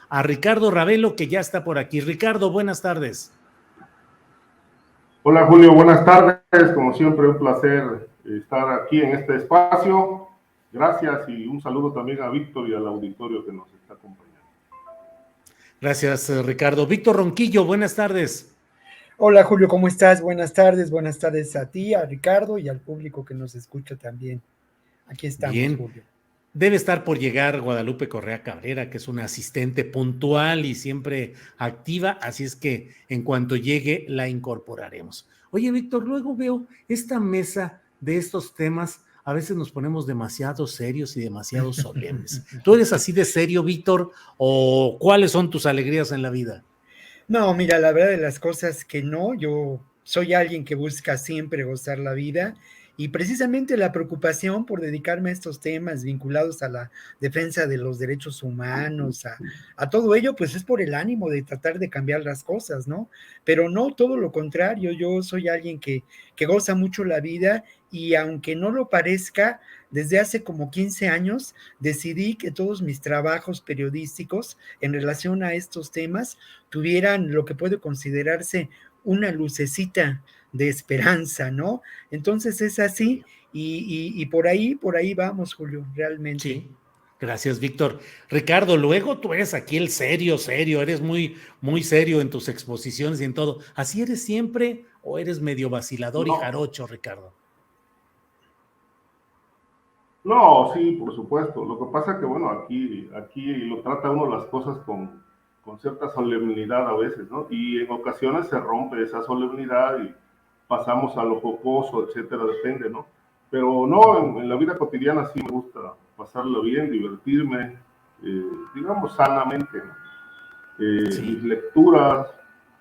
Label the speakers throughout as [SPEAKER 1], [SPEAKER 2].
[SPEAKER 1] a Ricardo Ravelo, que ya está por aquí. Ricardo, buenas tardes.
[SPEAKER 2] Hola Julio, buenas tardes. Como siempre, un placer estar aquí en este espacio. Gracias y un saludo también a Víctor y al auditorio que nos está acompañando.
[SPEAKER 1] Gracias, Ricardo. Víctor Ronquillo, buenas tardes.
[SPEAKER 3] Hola Julio, ¿cómo estás? Buenas tardes a ti, a Ricardo y al público que nos escucha también. Aquí estamos,
[SPEAKER 1] Bien.
[SPEAKER 3] Julio.
[SPEAKER 1] Debe estar por llegar Guadalupe Correa Cabrera, que es una asistente puntual y siempre activa, así es que en cuanto llegue la incorporaremos. Oye, Víctor, luego veo esta mesa de estos temas, a veces nos ponemos demasiado serios y demasiado solemnes. ¿Tú eres así de serio, Víctor, o cuáles son tus alegrías en la vida?
[SPEAKER 3] No, mira, la verdad de las cosas que no, yo soy alguien que busca siempre gozar la vida y precisamente la preocupación por dedicarme a estos temas vinculados a la defensa de los derechos humanos, a todo ello, pues es por el ánimo de tratar de cambiar las cosas, ¿no? Pero no todo lo contrario, yo soy alguien que goza mucho la vida y aunque no lo parezca, desde hace como 15 años decidí que todos mis trabajos periodísticos en relación a estos temas tuvieran lo que puede considerarse una lucecita de esperanza, ¿no? Entonces es así y por ahí vamos, Julio, realmente.
[SPEAKER 1] Sí, gracias, Víctor. Ricardo, luego tú eres aquí el serio, eres muy, muy serio en tus exposiciones y en todo. ¿Así eres siempre o eres medio vacilador y jarocho, Ricardo?
[SPEAKER 2] No, sí, por supuesto. Lo que pasa es que, bueno, aquí lo trata uno las cosas con cierta solemnidad a veces, ¿no? Y en ocasiones se rompe esa solemnidad y pasamos a lo jocoso, etcétera, depende, ¿no? Pero no, en la vida cotidiana sí me gusta pasarlo bien, divertirme, digamos sanamente, ¿no?
[SPEAKER 1] Sí.
[SPEAKER 2] Mis lecturas,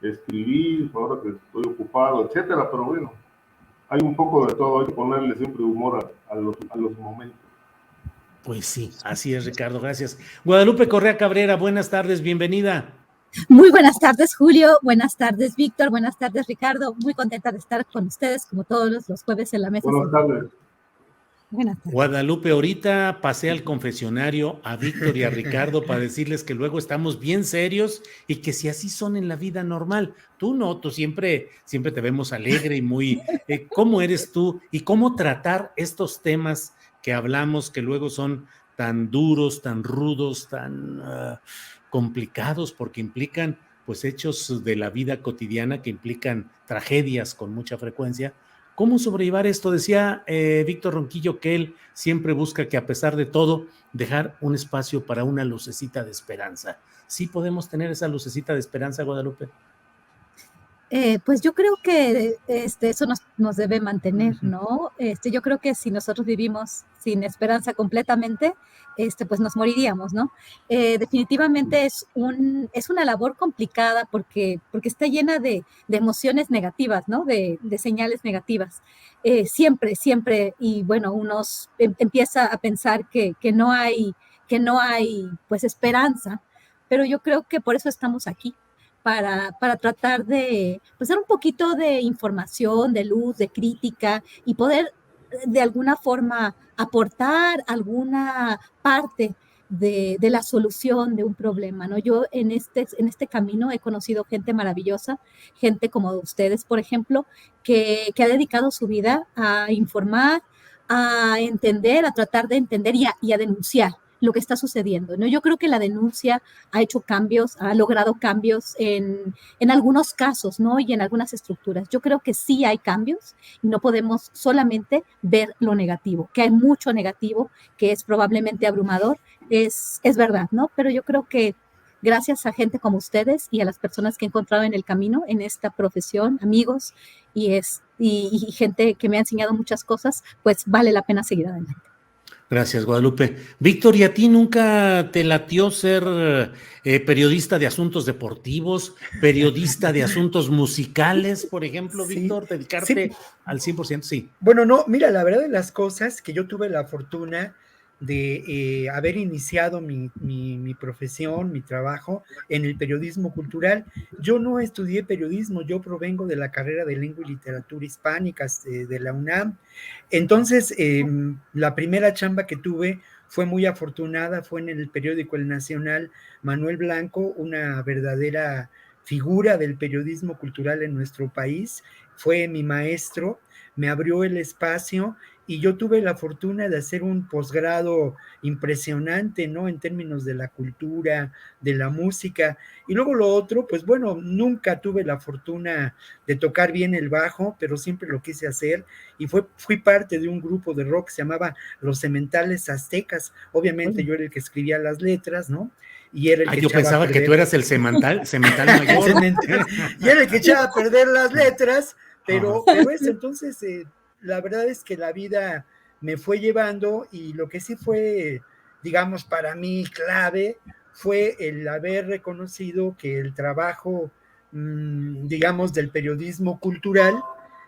[SPEAKER 2] escribir, ahora que estoy ocupado, etcétera, pero bueno, hay un poco de todo, hay que ponerle siempre humor a los momentos.
[SPEAKER 1] Pues sí, así es, Ricardo, gracias. Guadalupe Correa Cabrera, buenas tardes, bienvenida.
[SPEAKER 4] Muy buenas tardes, Julio. Buenas tardes, Víctor. Buenas tardes, Ricardo. Muy contenta de estar con ustedes, como todos los jueves en la mesa.
[SPEAKER 2] Buenas tardes.
[SPEAKER 4] Buenas tardes.
[SPEAKER 1] Guadalupe, ahorita pasé al confesionario a Víctor y a Ricardo para decirles que luego estamos bien serios y que si así son en la vida normal. Tú no, tú siempre te vemos alegre y muy... ¿Cómo eres tú y cómo tratar estos temas que hablamos que luego son tan duros, tan rudos, tan complicados porque implican pues hechos de la vida cotidiana que implican tragedias con mucha frecuencia? ¿Cómo sobrellevar esto? Decía Víctor Ronquillo que él siempre busca que a pesar de todo dejar un espacio para una lucecita de esperanza. ¿Sí podemos tener esa lucecita de esperanza, Guadalupe?
[SPEAKER 4] Pues yo creo que eso nos debe mantener, ¿no? Yo creo que si nosotros vivimos sin esperanza completamente, pues nos moriríamos, ¿no? Definitivamente es una labor complicada porque está llena de emociones negativas, ¿no? De señales negativas. Siempre, y bueno, uno empieza a pensar que no hay pues esperanza, pero yo creo que por eso estamos aquí. Para tratar de pues, dar un poquito de información, de luz, de crítica y poder de alguna forma aportar alguna parte de la solución de un problema, ¿no? Yo en este camino he conocido gente maravillosa, gente como ustedes, por ejemplo, que ha dedicado su vida a informar, a entender, a tratar de entender y a denunciar lo que está sucediendo, ¿no? Yo creo que la denuncia ha hecho cambios, ha logrado cambios en algunos casos, ¿no? Y en algunas estructuras. Yo creo que sí hay cambios y no podemos solamente ver lo negativo, que hay mucho negativo, que es probablemente abrumador, es verdad, ¿no? Pero yo creo que gracias a gente como ustedes y a las personas que he encontrado en el camino, en esta profesión, amigos y gente que me ha enseñado muchas cosas, pues vale la pena seguir adelante.
[SPEAKER 1] Gracias, Guadalupe. Víctor, ¿y a ti nunca te latió ser periodista de asuntos deportivos, periodista de asuntos musicales, por ejemplo, sí, Víctor? ¿Dedicarte al 100%? Sí.
[SPEAKER 3] Bueno, no, mira, la verdad de las cosas que yo tuve la fortuna de haber iniciado mi profesión, mi trabajo en el periodismo cultural. Yo no estudié periodismo, yo provengo de la carrera de Lengua y Literatura Hispánicas de la UNAM. Entonces, la primera chamba que tuve fue muy afortunada, fue en el periódico El Nacional. Manuel Blanco, una verdadera figura del periodismo cultural en nuestro país, fue mi maestro, me abrió el espacio y yo tuve la fortuna de hacer un posgrado impresionante, ¿no? En términos de la cultura, de la música. Y luego lo otro, pues bueno, nunca tuve la fortuna de tocar bien el bajo, pero siempre lo quise hacer y fui parte de un grupo de rock que se llamaba Los Cementales Aztecas. Obviamente yo era el que escribía las letras, ¿no? Y era el que
[SPEAKER 1] Yo
[SPEAKER 3] echaba a
[SPEAKER 1] pensaba que tú
[SPEAKER 3] perder.
[SPEAKER 1] eras el cemental mayor.
[SPEAKER 3] Y era el que echaba a perder las letras, pero eso, entonces, la verdad es que la vida me fue llevando y lo que sí fue, digamos, para mí clave fue el haber reconocido que el trabajo, digamos, del periodismo cultural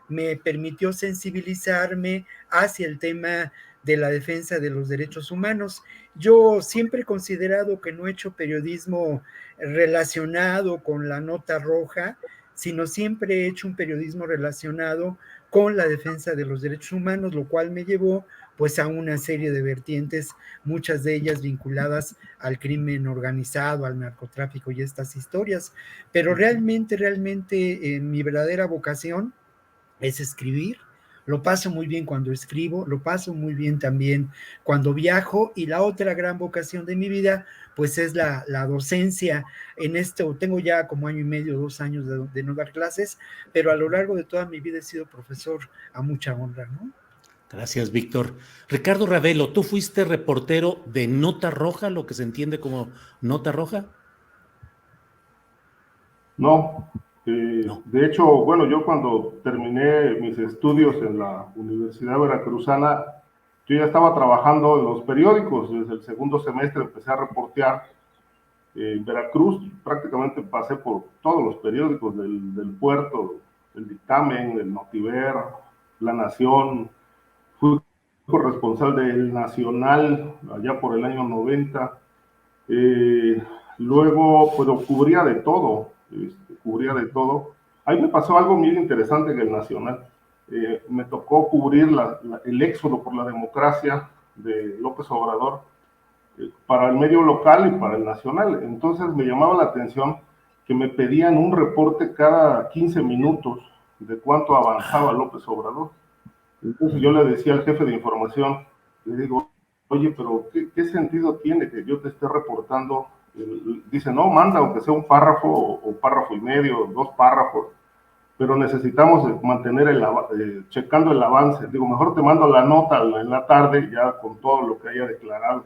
[SPEAKER 3] me permitió sensibilizarme hacia el tema de la defensa de los derechos humanos. Yo siempre he considerado que no he hecho periodismo relacionado con la nota roja, sino siempre he hecho un periodismo relacionado con la defensa de los derechos humanos, lo cual me llevó pues a una serie de vertientes, muchas de ellas vinculadas al crimen organizado, al narcotráfico y estas historias. Pero realmente mi verdadera vocación es escribir. Lo paso muy bien cuando escribo, lo paso muy bien también cuando viajo, y la otra gran vocación de mi vida pues es la docencia. En esto tengo ya como año y medio, 2 años de no dar clases, pero a lo largo de toda mi vida he sido profesor a mucha honra, ¿no?
[SPEAKER 1] Gracias, Víctor. Ricardo Ravelo, ¿tú fuiste reportero de Nota Roja, lo que se entiende como Nota Roja?
[SPEAKER 2] No,
[SPEAKER 1] No.
[SPEAKER 2] de hecho, bueno, yo cuando terminé mis estudios en la Universidad Veracruzana, yo ya estaba trabajando en los periódicos. Desde el segundo semestre empecé a reportear en Veracruz. Prácticamente pasé por todos los periódicos del puerto, el Dictamen, el Notiver, La Nación. Fui corresponsal del Nacional allá por el año 90. Luego, pues cubría de todo, cubría de todo. Ahí me pasó algo muy interesante en el Nacional. Me tocó cubrir el éxodo por la democracia de López Obrador, para el medio local y para el nacional. Entonces me llamaba la atención que me pedían un reporte cada 15 minutos de cuánto avanzaba López Obrador. Entonces yo le decía al jefe de información, le digo, oye, pero ¿qué sentido tiene que yo te esté reportando? Dice, no, manda aunque sea un párrafo o párrafo y medio, 2 párrafos, pero necesitamos mantener checando el avance. Digo, mejor te mando la nota en la tarde ya con todo lo que haya declarado.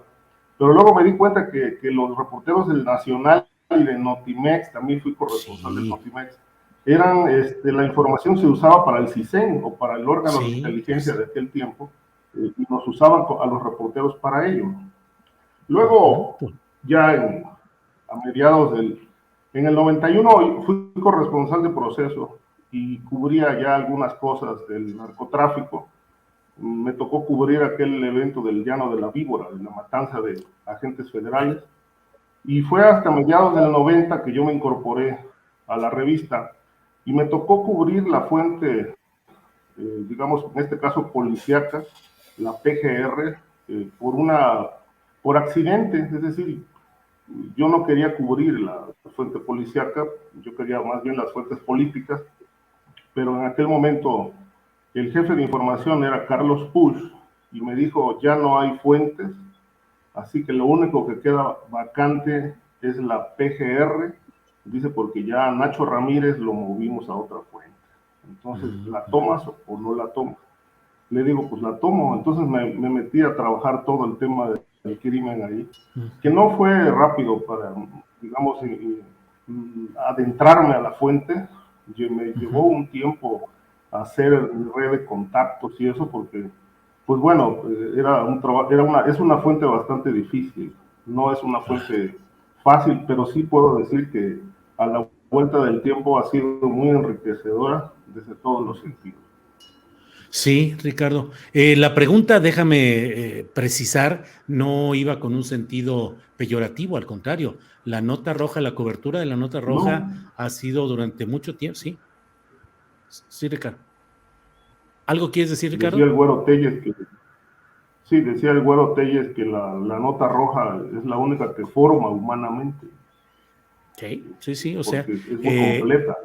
[SPEAKER 2] Pero luego me di cuenta que los reporteros del Nacional y de Notimex, también fui corresponsal del Notimex, la información se usaba para el CISEN o para el órgano de inteligencia de aquel tiempo, y nos usaban a los reporteros para ello. Luego, ya a mediados en el 91, fui corresponsal de Proceso y cubría ya algunas cosas del narcotráfico. Me tocó cubrir aquel evento del Llano de la Víbora, de la matanza de agentes federales, y fue hasta mediados del 90 que yo me incorporé a la revista y me tocó cubrir la fuente, digamos, en este caso policíaca, la PGR, por accidente. Es decir, yo no quería cubrir la fuente policíaca, yo quería más bien las fuentes políticas, pero en aquel momento el jefe de información era Carlos Puig y me dijo, ya no hay fuentes, así que lo único que queda vacante es la PGR, dice, porque ya Nacho Ramírez lo movimos a otra fuente. Entonces, ¿la tomas o no la tomas? Le digo, pues la tomo. Entonces me metí a trabajar todo el tema del crimen ahí, que no fue rápido para, digamos, adentrarme a la fuente. Me llevó un tiempo hacer red de contactos y eso, porque, pues bueno, es una fuente bastante difícil, no es una fuente fácil, pero sí puedo decir que a la vuelta del tiempo ha sido muy enriquecedora desde todos los sentidos.
[SPEAKER 1] Sí, Ricardo. La pregunta, déjame precisar, no iba con un sentido peyorativo, al contrario. La nota roja, la cobertura de la nota roja ha sido durante mucho tiempo, sí. Sí, Ricardo. ¿Algo quieres decir, Ricardo?
[SPEAKER 2] Decía el Güero Telles que Sí, decía el Güero Telles que la nota roja es la única que forma humanamente.
[SPEAKER 1] Sí, o sea,
[SPEAKER 2] porque es muy completa.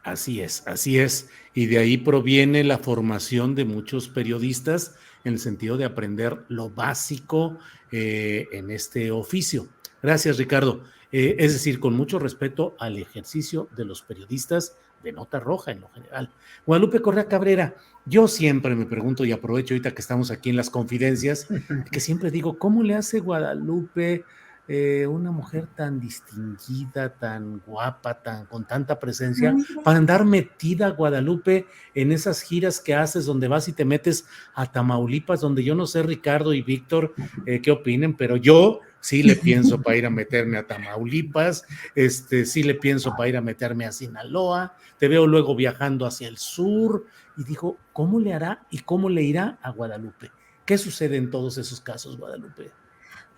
[SPEAKER 1] así es. Y de ahí proviene la formación de muchos periodistas en el sentido de aprender lo básico en este oficio. Gracias, Ricardo. Es decir, con mucho respeto al ejercicio de los periodistas de nota roja en lo general. Guadalupe Correa Cabrera, yo siempre me pregunto y aprovecho ahorita que estamos aquí en las confidencias, que siempre digo, ¿cómo le hace Guadalupe? Una mujer tan distinguida, tan guapa, con tanta presencia, para andar metida, Guadalupe, en esas giras que haces donde vas y te metes a Tamaulipas, donde yo no sé, Ricardo y Víctor, qué opinen, pero yo sí le pienso para ir a meterme a Tamaulipas, sí le pienso para ir a meterme a Sinaloa, te veo luego viajando hacia el sur, y digo, ¿cómo le hará y cómo le irá a Guadalupe? ¿Qué sucede en todos esos casos, Guadalupe?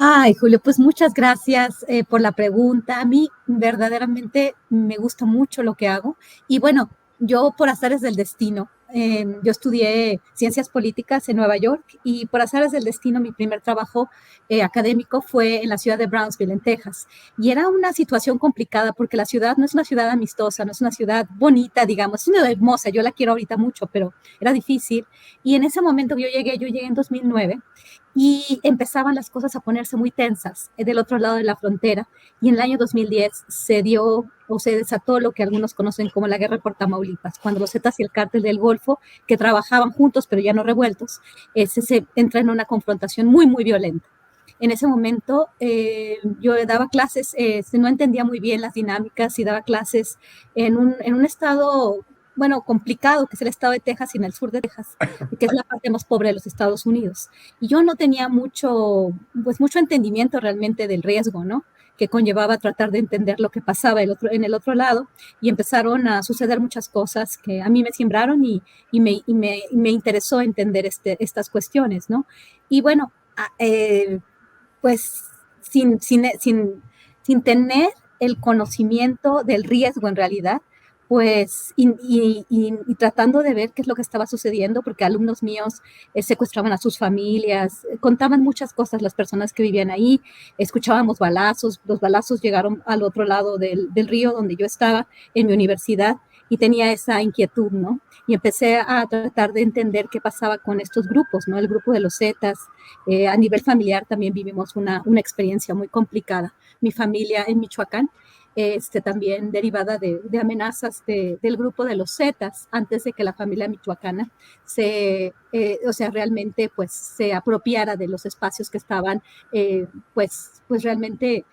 [SPEAKER 4] Ay, Julio, pues muchas gracias por la pregunta. A mí verdaderamente me gusta mucho lo que hago. Y bueno, yo por azares del destino, yo estudié ciencias políticas en Nueva York y por azares del destino mi primer trabajo académico fue en la ciudad de Brownsville, en Texas. Y era una situación complicada porque la ciudad no es una ciudad amistosa, no es una ciudad bonita, digamos, es una ciudad hermosa, yo la quiero ahorita mucho, pero era difícil. Y en ese momento yo llegué en 2009 y empezaban las cosas a ponerse muy tensas del otro lado de la frontera. Y en el año 2010 se dio o se desató lo que algunos conocen como la guerra por Tamaulipas, cuando los Zetas y el cártel del Golfo, que trabajaban juntos pero ya no revueltos, se entra en una confrontación muy, muy violenta. En ese momento yo daba clases, no entendía muy bien las dinámicas y daba clases en un estado, bueno, complicado, que es el estado de Texas y en el sur de Texas, que es la parte más pobre de los Estados Unidos. Y yo no tenía mucho entendimiento realmente del riesgo, ¿no? Que conllevaba tratar de entender lo que pasaba en el otro lado, y empezaron a suceder muchas cosas que a mí me sembraron me interesó entender estas cuestiones, ¿no? Y bueno, pues sin tener el conocimiento del riesgo en realidad, pues, y tratando de ver qué es lo que estaba sucediendo, porque alumnos míos secuestraban a sus familias, contaban muchas cosas las personas que vivían ahí, escuchábamos balazos, los balazos llegaron al otro lado del río donde yo estaba en mi universidad, y tenía esa inquietud, ¿no? Y empecé a tratar de entender qué pasaba con estos grupos, ¿no? El grupo de los Zetas. A nivel familiar también vivimos una experiencia muy complicada. Mi familia en Michoacán, también derivada de amenazas del grupo de los Zetas, antes de que la familia michoacana realmente pues se apropiara de los espacios que estaban pues realmente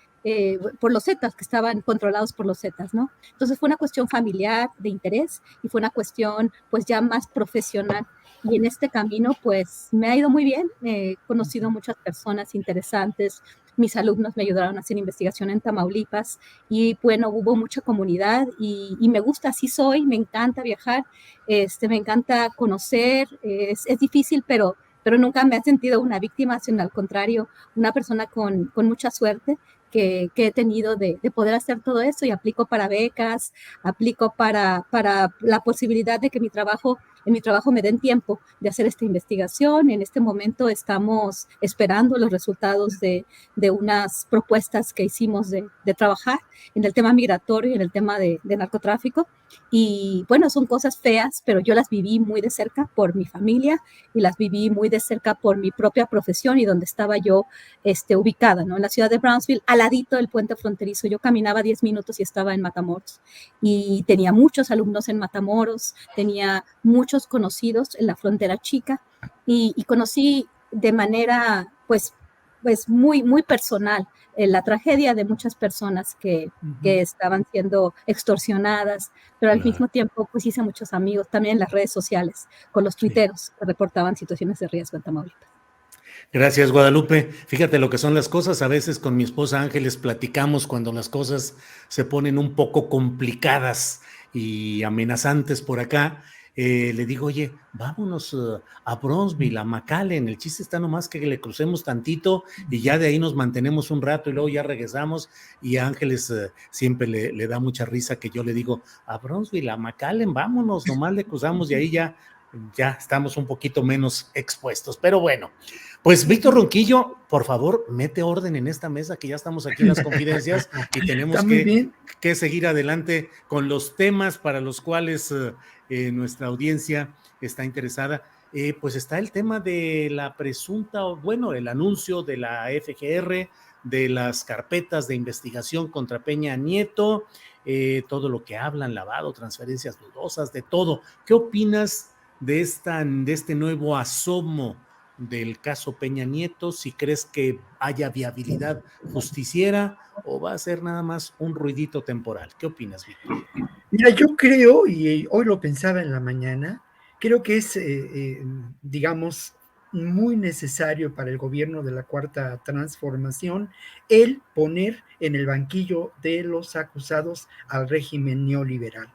[SPEAKER 4] por los Zetas, que estaban controlados por los Zetas, ¿no? Entonces fue una cuestión familiar, de interés, y fue una cuestión pues ya más profesional. Y en este camino pues me ha ido muy bien, he conocido muchas personas interesantes, mis alumnos me ayudaron a hacer investigación en Tamaulipas, y bueno, hubo mucha comunidad y me gusta, así soy, me encanta viajar, me encanta conocer, es difícil, pero nunca me he sentido una víctima, sino al contrario, una persona con mucha suerte que he tenido de poder hacer todo eso, y aplico para becas, aplico para la posibilidad de que en mi trabajo me den tiempo de hacer esta investigación. En este momento estamos esperando los resultados de unas propuestas que hicimos de trabajar en el tema migratorio y en el tema de narcotráfico. Y bueno, son cosas feas, pero yo las viví muy de cerca por mi familia y las viví muy de cerca por mi propia profesión y donde estaba yo ubicada, ¿no? En la ciudad de Brownsville, al ladito del puente fronterizo. Yo caminaba 10 minutos y estaba en Matamoros. Y tenía muchos alumnos en Matamoros, tenía muchos conocidos en la frontera chica, y conocí de manera pues muy, muy personal la tragedia de muchas personas que estaban siendo extorsionadas, pero al mismo tiempo pues hice muchos amigos también en las redes sociales con los tuiteros que reportaban situaciones de riesgo en Tamaulipas.
[SPEAKER 1] Gracias, Guadalupe. Fíjate lo que son las cosas. A veces con mi esposa Ángeles platicamos cuando las cosas se ponen un poco complicadas y amenazantes por acá. Le digo, oye, vámonos a Bronzeville, a McAllen. El chiste está nomás que le crucemos tantito y ya de ahí nos mantenemos un rato y luego ya regresamos. Y a Ángeles siempre le da mucha risa que yo le digo, a Bronzeville, a McAllen, vámonos, nomás le cruzamos y ahí ya ya estamos un poquito menos expuestos. Pero bueno, pues Víctor Ronquillo, por favor, mete orden en esta mesa, que ya estamos aquí en las confidencias y tenemos
[SPEAKER 3] Está muy bien.
[SPEAKER 1] que seguir adelante con los temas para los cuales nuestra audiencia está interesada. Pues está el tema de la presunta, bueno, el anuncio de la FGR, de las carpetas de investigación contra Peña Nieto, todo lo que hablan, lavado, transferencias dudosas, de todo. ¿Qué opinas de este nuevo asomo del caso Peña Nieto? Si crees que haya viabilidad justiciera o va a ser nada más un ruidito temporal. ¿Qué opinas, Víctor?
[SPEAKER 3] Mira, yo creo, y hoy lo pensaba en la mañana, creo que es, digamos, muy necesario para el gobierno de la Cuarta Transformación el poner en el banquillo de los acusados al régimen neoliberal,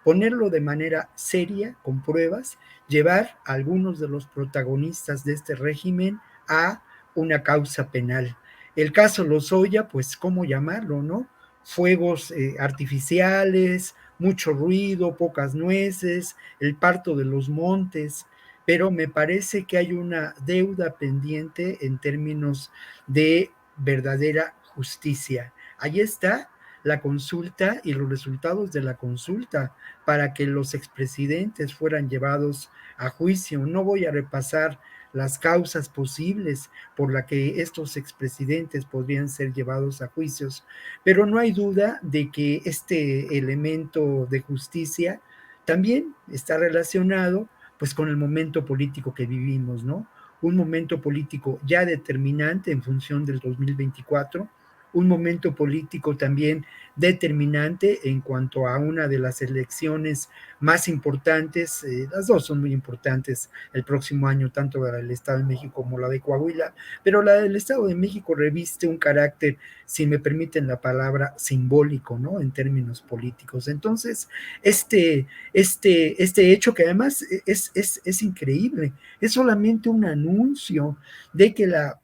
[SPEAKER 3] ponerlo de manera seria, con pruebas, llevar a algunos de los protagonistas de este régimen a una causa penal. El caso Lozoya, pues, ¿cómo llamarlo, no? Fuegos artificiales, mucho ruido, pocas nueces, el parto de los montes, pero me parece que hay una deuda pendiente en términos de verdadera justicia. Ahí está la consulta y los resultados de la consulta para que los expresidentes fueran llevados a juicio. No voy a repasar las causas posibles por las que estos expresidentes podrían ser llevados a juicios, pero no hay duda de que este elemento de justicia también está relacionado pues con el momento político que vivimos, ¿no? Un momento político ya determinante en función del 2024, un momento político también determinante en cuanto a una de las elecciones más importantes, las dos son muy importantes el próximo año, tanto la del Estado de México como la de Coahuila, pero la del Estado de México reviste un carácter, si me permiten la palabra, simbólico, ¿no? En términos políticos. Entonces, este hecho que además es increíble, es solamente un anuncio de que la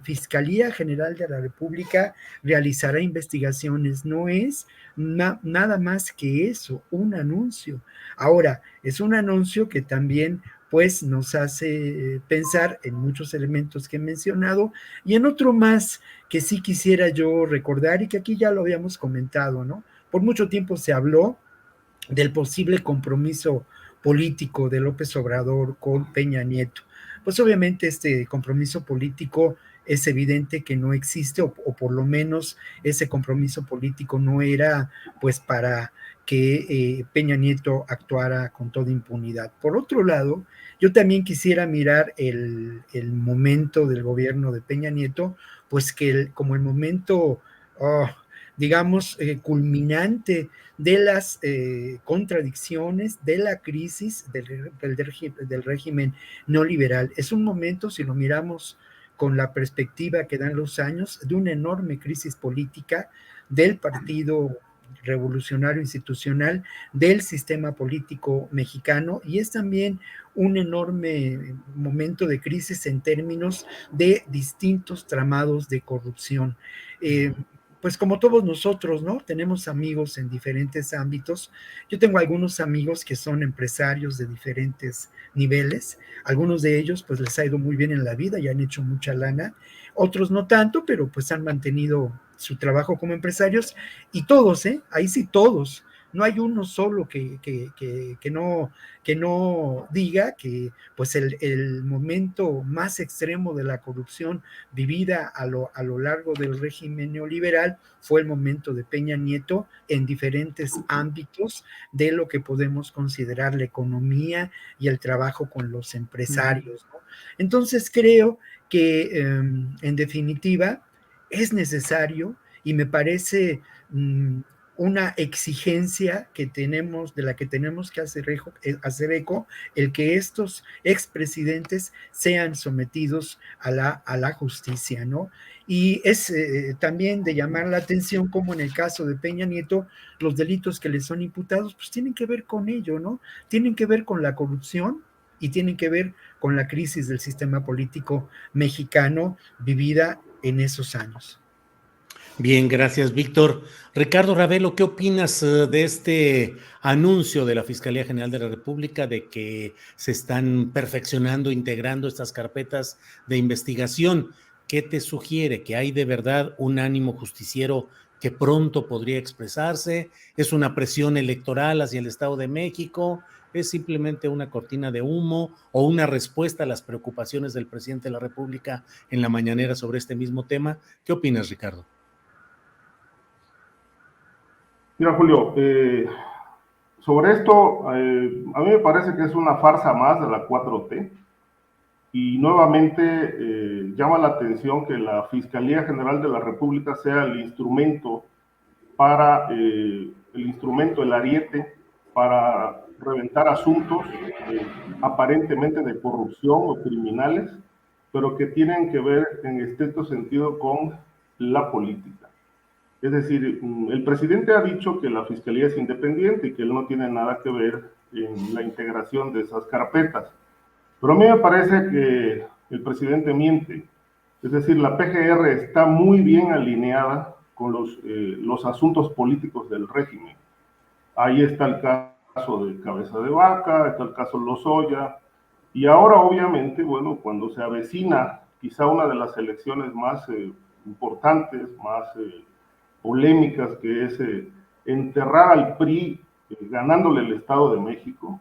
[SPEAKER 3] Fiscalía General de la República realizará investigaciones, no es nada más que eso, un anuncio. Ahora, es un anuncio que también pues nos hace pensar en muchos elementos que he mencionado y en otro más que sí quisiera yo recordar y que aquí ya lo habíamos comentado, ¿no? Por mucho tiempo se habló del posible compromiso político de López Obrador con Peña Nieto. Pues obviamente este compromiso político es evidente que no existe, o por lo menos ese compromiso político no era pues para que Peña Nieto actuara con toda impunidad. Por otro lado, yo también quisiera mirar el momento del gobierno de Peña Nieto, pues que como el momento, digamos, culminante de las contradicciones, de la crisis del régimen neoliberal. Es un momento, si lo miramos con la perspectiva que dan los años, de una enorme crisis política del Partido Revolucionario Institucional, del sistema político mexicano, y es también un enorme momento de crisis en términos de distintos tramados de corrupción. Pues como todos nosotros, ¿no? Tenemos amigos en diferentes ámbitos. Yo tengo algunos amigos que son empresarios de diferentes niveles. Algunos de ellos pues les ha ido muy bien en la vida y han hecho mucha lana. Otros no tanto, pero pues han mantenido su trabajo como empresarios. Y todos, ahí sí todos. No hay uno solo que no diga que pues el momento más extremo de la corrupción vivida a lo largo del régimen neoliberal fue el momento de Peña Nieto en diferentes ámbitos de lo que podemos considerar la economía y el trabajo con los empresarios, ¿no? Entonces creo que en definitiva es necesario y me parece una exigencia que tenemos, de la que tenemos que hacer eco, el que estos expresidentes sean sometidos a la justicia, ¿no? Y es también de llamar la atención como en el caso de Peña Nieto, los delitos que le son imputados, pues tienen que ver con ello, ¿no? Tienen que ver con la corrupción y tienen que ver con la crisis del sistema político mexicano vivida en esos años.
[SPEAKER 1] Bien, gracias, Víctor. Ricardo Ravelo, ¿qué opinas de este anuncio de la Fiscalía General de la República de que se están perfeccionando, integrando estas carpetas de investigación? ¿Qué te sugiere? ¿Que hay de verdad un ánimo justiciero que pronto podría expresarse? ¿Es una presión electoral hacia el Estado de México? ¿Es simplemente una cortina de humo o una respuesta a las preocupaciones del presidente de la República en la mañanera sobre este mismo tema? ¿Qué opinas, Ricardo?
[SPEAKER 2] Mira, Julio, sobre esto, a mí me parece que es una farsa más de la 4T y nuevamente llama la atención que la Fiscalía General de la República sea el instrumento el ariete para reventar asuntos aparentemente de corrupción o criminales, pero que tienen que ver en estricto sentido con la política. Es decir, el presidente ha dicho que la Fiscalía es independiente y que él no tiene nada que ver en la integración de esas carpetas. Pero a mí me parece que el presidente miente. Es decir, la PGR está muy bien alineada con los asuntos políticos del régimen. Ahí está el caso de Cabeza de Vaca, está el caso Lozoya, y ahora obviamente, bueno, cuando se avecina quizá una de las elecciones más importantes, más polémicas, que es enterrar al PRI ganándole el Estado de México,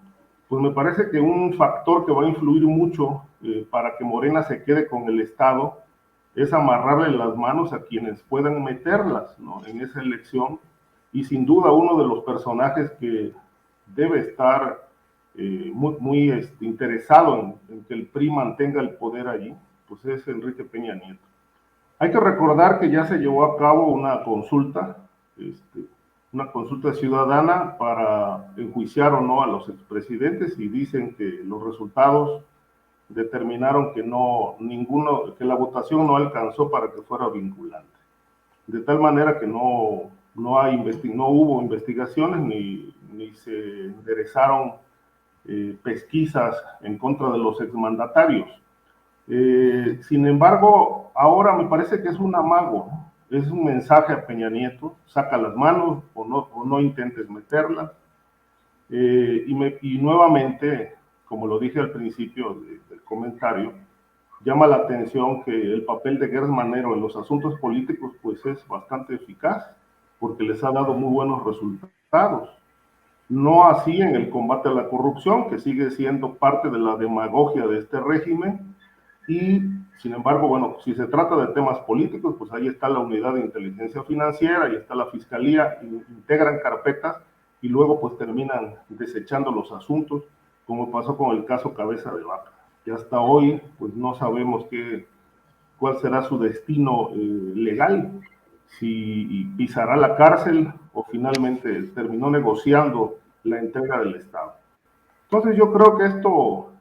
[SPEAKER 2] pues me parece que un factor que va a influir mucho para que Morena se quede con el Estado es amarrarle las manos a quienes puedan meterlas, ¿no?, en esa elección, y sin duda uno de los personajes que debe estar muy interesado en que el PRI mantenga el poder allí, pues es Enrique Peña Nieto. Hay que recordar que ya se llevó a cabo una consulta ciudadana para enjuiciar o no a los expresidentes, y dicen que los resultados determinaron que que la votación no alcanzó para que fuera vinculante. De tal manera que no hubo investigaciones ni se enderezaron pesquisas en contra de los exmandatarios. Sin embargo, ahora me parece que es un amago, ¿no? Es un mensaje a Peña Nieto: saca las manos o no intentes meterlas. Y nuevamente, como lo dije al principio del comentario, llama la atención que el papel de Gers Manero en los asuntos políticos pues es bastante eficaz, porque les ha dado muy buenos resultados. No así en el combate a la corrupción, que sigue siendo parte de la demagogia de este régimen. Y sin embargo, bueno, si se trata de temas políticos, pues ahí está la unidad de inteligencia financiera, ahí está la fiscalía, integran carpetas y luego pues terminan desechando los asuntos, como pasó con el caso Cabeza de Vaca, que hasta hoy pues no sabemos cuál será su destino legal, si pisará la cárcel o finalmente terminó negociando la entrega del Estado. Entonces yo creo que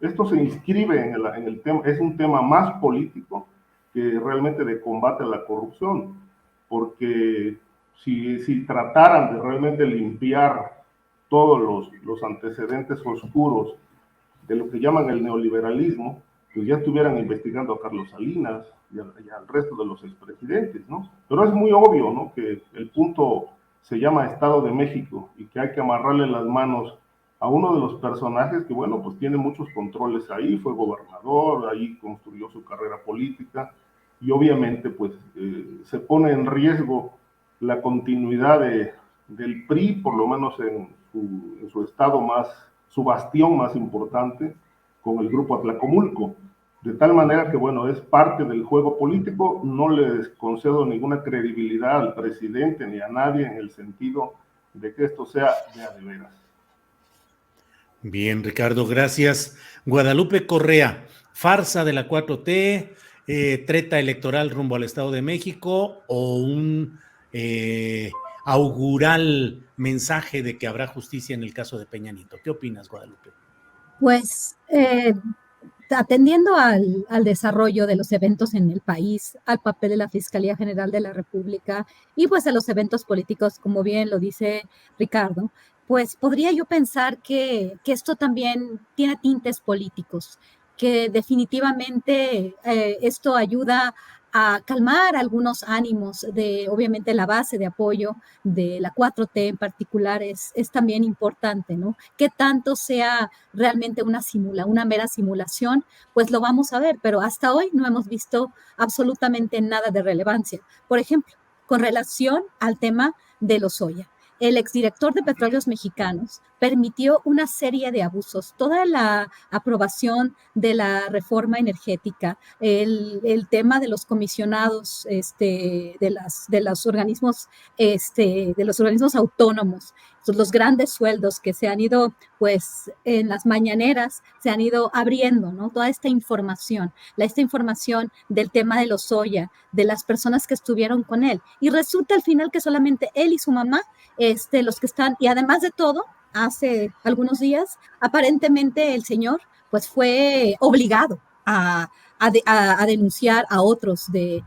[SPEAKER 2] esto se inscribe en el tema, es un tema más político que realmente de combate a la corrupción, porque si trataran de realmente limpiar todos los antecedentes oscuros de lo que llaman el neoliberalismo, pues ya estuvieran investigando a Carlos Salinas y al resto de los expresidentes, ¿no? Pero es muy obvio, ¿no?, que el punto se llama Estado de México y que hay que amarrarle las manos a uno de los personajes que, bueno, pues tiene muchos controles ahí, fue gobernador, ahí construyó su carrera política, y obviamente pues se pone en riesgo la continuidad del PRI, por lo menos en su estado su bastión más importante, con el grupo Atlacomulco. De tal manera que, bueno, es parte del juego político. No les concedo ninguna credibilidad al presidente ni a nadie en el sentido de que esto sea de veras.
[SPEAKER 1] Bien, Ricardo, gracias. Guadalupe Correa, farsa de la 4T, treta electoral rumbo al Estado de México o un augural mensaje de que habrá justicia en el caso de Peña Nieto. ¿Qué opinas, Guadalupe?
[SPEAKER 4] Pues atendiendo al desarrollo de los eventos en el país, al papel de la Fiscalía General de la República y pues a los eventos políticos, como bien lo dice Ricardo, pues podría yo pensar que esto también tiene tintes políticos, que definitivamente esto ayuda a calmar algunos ánimos de, obviamente, la base de apoyo de la 4T en particular es también importante, ¿no? Que tanto sea realmente una mera simulación, pues lo vamos a ver, pero hasta hoy no hemos visto absolutamente nada de relevancia. Por ejemplo, con relación al tema de Lozoya, el exdirector de Petróleos Mexicanos permitió una serie de abusos, toda la aprobación de la reforma energética, el tema de los comisionados de los organismos autónomos, los grandes sueldos que se han ido, pues en las mañaneras se han ido abriendo, ¿no? Toda esta información del tema de Lozoya, de las personas que estuvieron con él, y resulta al final que solamente él y su mamá, los que están, y además de todo, hace algunos días, aparentemente el señor pues fue obligado a denunciar a otros del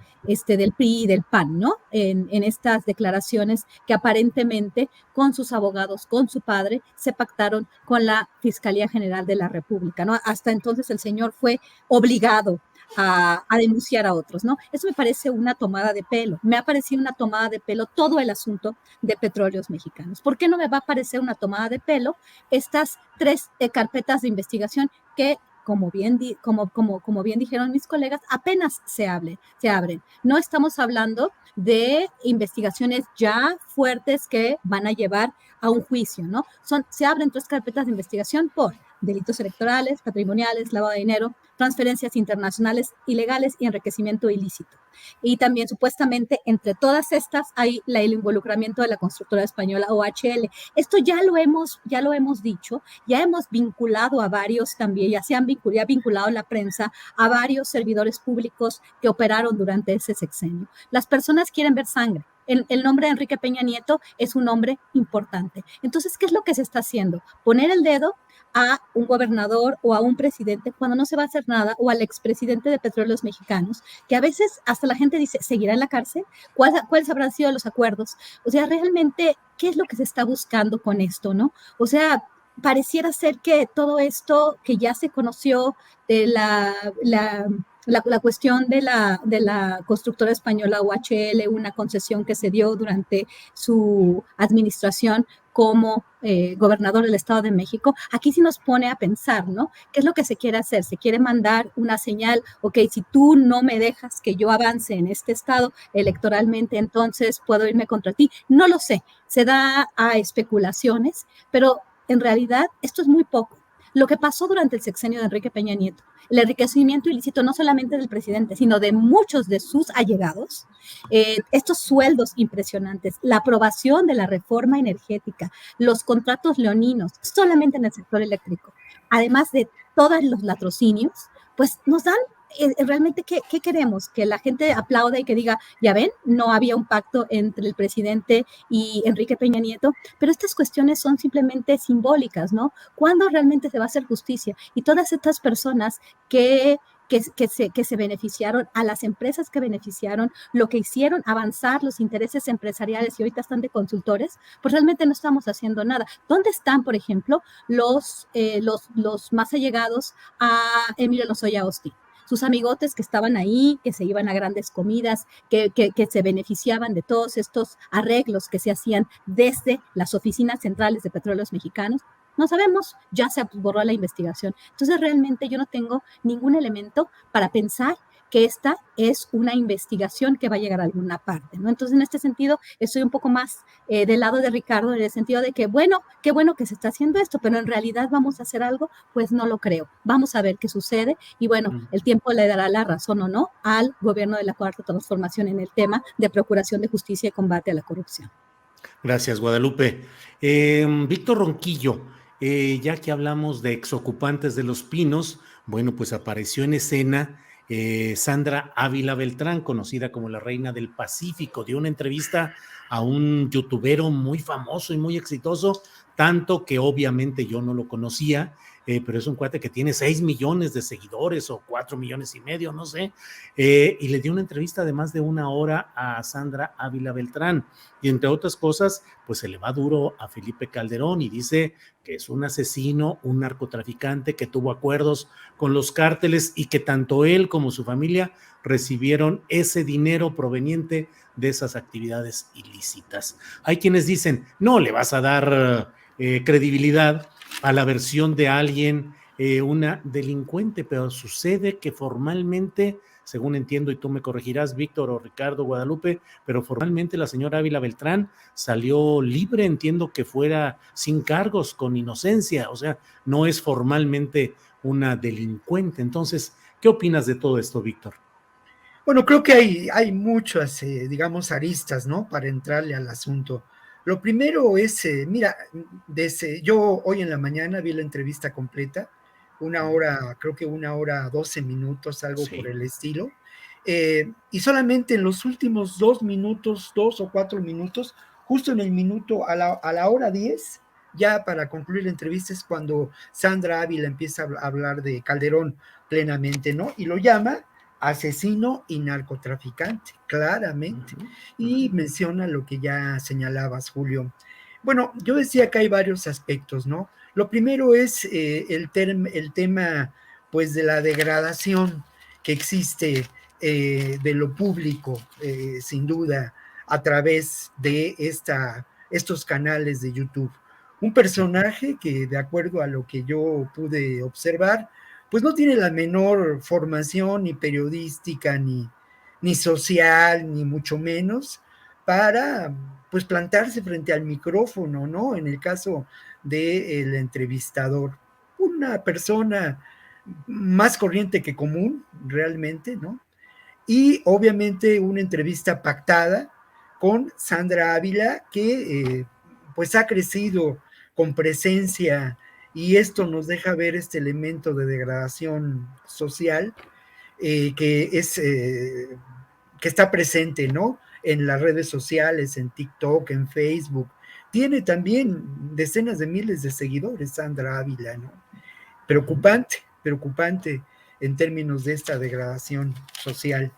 [SPEAKER 4] PRI y del PAN, ¿no? En estas declaraciones que aparentemente con sus abogados, con su padre, se pactaron con la Fiscalía General de la República, ¿no? Hasta entonces el señor fue obligado a denunciar a otros, ¿no? Eso me parece una tomada de pelo. Me ha parecido una tomada de pelo todo el asunto de Petróleos Mexicanos. ¿Por qué no me va a parecer una tomada de pelo estas 3 carpetas de investigación que, como bien dijeron mis colegas, apenas se abren? No estamos hablando de investigaciones ya fuertes que van a llevar a un juicio, ¿no? Se abren 3 carpetas de investigación por delitos electorales, patrimoniales, lavado de dinero, transferencias internacionales ilegales y enriquecimiento ilícito. Y también supuestamente entre todas estas hay el involucramiento de la constructora española OHL. Esto ya lo hemos dicho, ya hemos vinculado a varios también, ya ha vinculado la prensa a varios servidores públicos que operaron durante ese sexenio. Las personas quieren ver sangre. El nombre de Enrique Peña Nieto es un nombre importante. Entonces, ¿qué es lo que se está haciendo? Poner el dedo a un gobernador o a un presidente cuando no se va a hacer nada, o al expresidente de Petróleos Mexicanos, que a veces hasta la gente dice, ¿seguirá en la cárcel? ¿Cuáles habrán sido los acuerdos? O sea, realmente, ¿qué es lo que se está buscando con esto, no? O sea, pareciera ser que todo esto que ya se conoció de la cuestión de la constructora española OHL, una concesión que se dio durante su administración como gobernador del Estado de México, aquí sí nos pone a pensar, ¿no? ¿Qué es lo que se quiere hacer? Se quiere mandar una señal, ok, si tú no me dejas que yo avance en este estado electoralmente, entonces puedo irme contra ti. No lo sé, se da a especulaciones, pero en realidad esto es muy poco. Lo que pasó durante el sexenio de Enrique Peña Nieto, el enriquecimiento ilícito no solamente del presidente, sino de muchos de sus allegados, estos sueldos impresionantes, la aprobación de la reforma energética, los contratos leoninos, solamente en el sector eléctrico, además de todos los latrocinios, pues nos dan realmente, ¿qué queremos? Que la gente aplaude y que diga, ya ven, no había un pacto entre el presidente y Enrique Peña Nieto, pero estas cuestiones son simplemente simbólicas, ¿no? ¿Cuándo realmente se va a hacer justicia? Y todas estas personas que se beneficiaron, a las empresas que beneficiaron, lo que hicieron avanzar los intereses empresariales y ahorita están de consultores, pues realmente no estamos haciendo nada. ¿Dónde están, por ejemplo, los más allegados a Emilio Lozoya Austin? Sus amigotes que estaban ahí, que se iban a grandes comidas, que se beneficiaban de todos estos arreglos que se hacían desde las oficinas centrales de Petróleos Mexicanos. No sabemos, ya se borró la investigación. Entonces, realmente yo no tengo ningún elemento para pensar que esta es una investigación que va a llegar a alguna parte, ¿no? Entonces, en este sentido, estoy un poco más del lado de Ricardo, en el sentido de que, bueno, qué bueno que se está haciendo esto, pero en realidad vamos a hacer algo, pues no lo creo. Vamos a ver qué sucede y, bueno, el tiempo le dará la razón o no al gobierno de la Cuarta Transformación en el tema de procuración de justicia y combate a la corrupción.
[SPEAKER 1] Gracias, Guadalupe. Víctor Ronquillo, ya que hablamos de exocupantes de Los Pinos, bueno, pues apareció en escena Sandra Ávila Beltrán, conocida como la Reina del Pacífico. Dio una entrevista a un youtubero muy famoso y muy exitoso, tanto que obviamente yo no lo conocía, pero es un cuate que tiene 6 millones de seguidores o 4 millones y medio, no sé, y le dio una entrevista de más de 1 hora a Sandra Ávila Beltrán, y entre otras cosas, pues se le va duro a Felipe Calderón y dice que es un asesino, un narcotraficante que tuvo acuerdos con los cárteles y que tanto él como su familia recibieron ese dinero proveniente de esas actividades ilícitas. Hay quienes dicen, no le vas a dar credibilidad a la versión de alguien, una delincuente, pero sucede que formalmente, según entiendo, y tú me corregirás, Víctor o Ricardo, Guadalupe, pero formalmente la señora Ávila Beltrán salió libre, entiendo que fuera sin cargos, con inocencia, o sea, no es formalmente una delincuente. Entonces, ¿qué opinas de todo esto, Víctor?
[SPEAKER 3] Bueno, creo que hay muchas, digamos, aristas, ¿no? Para entrarle al asunto. Lo primero es, mira, yo hoy en la mañana vi la entrevista completa, 1 hora, creo que 1 hora 12 minutos, algo
[SPEAKER 1] Sí.
[SPEAKER 3] por el estilo, y solamente en los últimos 2 minutos, 2 o 4 minutos, justo en el minuto, a la hora 10, ya para concluir la entrevista es cuando Sandra Ávila empieza a hablar de Calderón plenamente, ¿no? Y lo llama asesino y narcotraficante, claramente. Y menciona lo que ya señalabas, Julio. Bueno, yo decía que hay varios aspectos, ¿no? Lo primero es el tema, pues, de la degradación que existe de lo público, sin duda, a través de estos canales de YouTube. Un personaje que, de acuerdo a lo que yo pude observar, pues no tiene la menor formación ni periodística, ni social, ni mucho menos, para pues plantarse frente al micrófono, ¿no? En el caso del entrevistador, una persona más corriente que común, realmente, ¿no? Y obviamente una entrevista pactada con Sandra Ávila, que pues ha crecido con presencia, y esto nos deja ver este elemento de degradación social que está presente, ¿no? En las redes sociales, en TikTok, en Facebook. Tiene también decenas de miles de seguidores, Sandra Ávila, ¿no? Preocupante en términos de esta degradación social.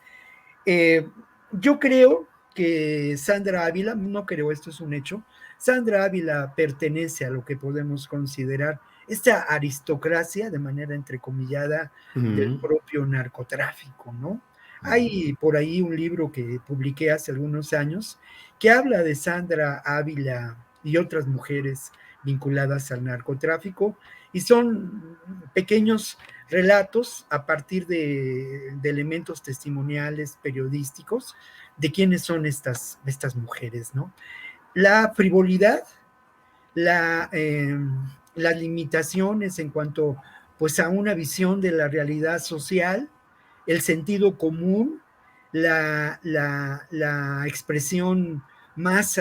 [SPEAKER 3] Yo creo que Sandra Ávila, no creo, esto es un hecho, Sandra Ávila pertenece a lo que podemos considerar esta aristocracia, de manera entrecomillada, del propio narcotráfico, ¿no? Hay por ahí un libro que publiqué hace algunos años que habla de Sandra Ávila y otras mujeres vinculadas al narcotráfico, y son pequeños relatos a partir de elementos testimoniales, periodísticos, de quiénes son estas mujeres, ¿no? La frivolidad, las limitaciones en cuanto, pues, a una visión de la realidad social, el sentido común, la expresión más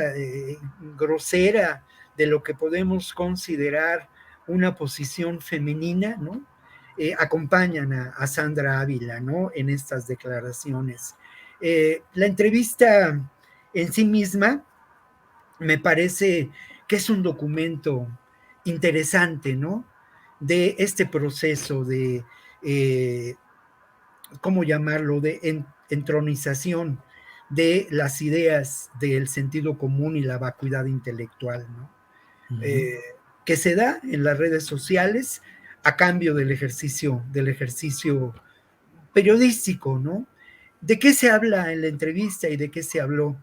[SPEAKER 3] grosera de lo que podemos considerar una posición femenina, ¿no? Acompañan a Sandra Ávila, ¿no? En estas declaraciones. La entrevista en sí misma me parece que es un documento interesante, ¿no? De este proceso de, ¿cómo llamarlo?, de entronización de las ideas del sentido común y la vacuidad intelectual, ¿no? Que se da en las redes sociales a cambio del ejercicio periodístico, ¿no? ¿De qué se habla en la entrevista y de qué se habló?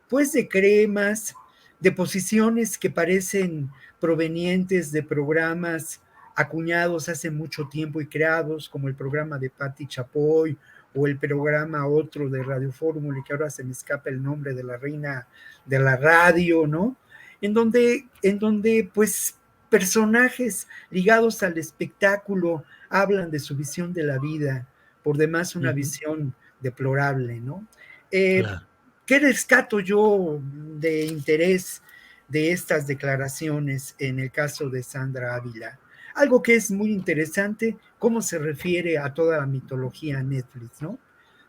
[SPEAKER 3] Pues de cremas, de posiciones que parecen provenientes de programas acuñados hace mucho tiempo y creados, como el programa de Patti Chapoy o el programa otro de Radio Fórmula, que ahora se me escapa el nombre, de la reina de la radio, ¿no? En donde pues personajes ligados al espectáculo hablan de su visión de la vida, por demás una visión deplorable, ¿no?
[SPEAKER 1] Claro.
[SPEAKER 3] ¿Qué rescato yo de interés de estas declaraciones en el caso de Sandra Ávila? Algo que es muy interesante, cómo se refiere a toda la mitología Netflix, ¿no?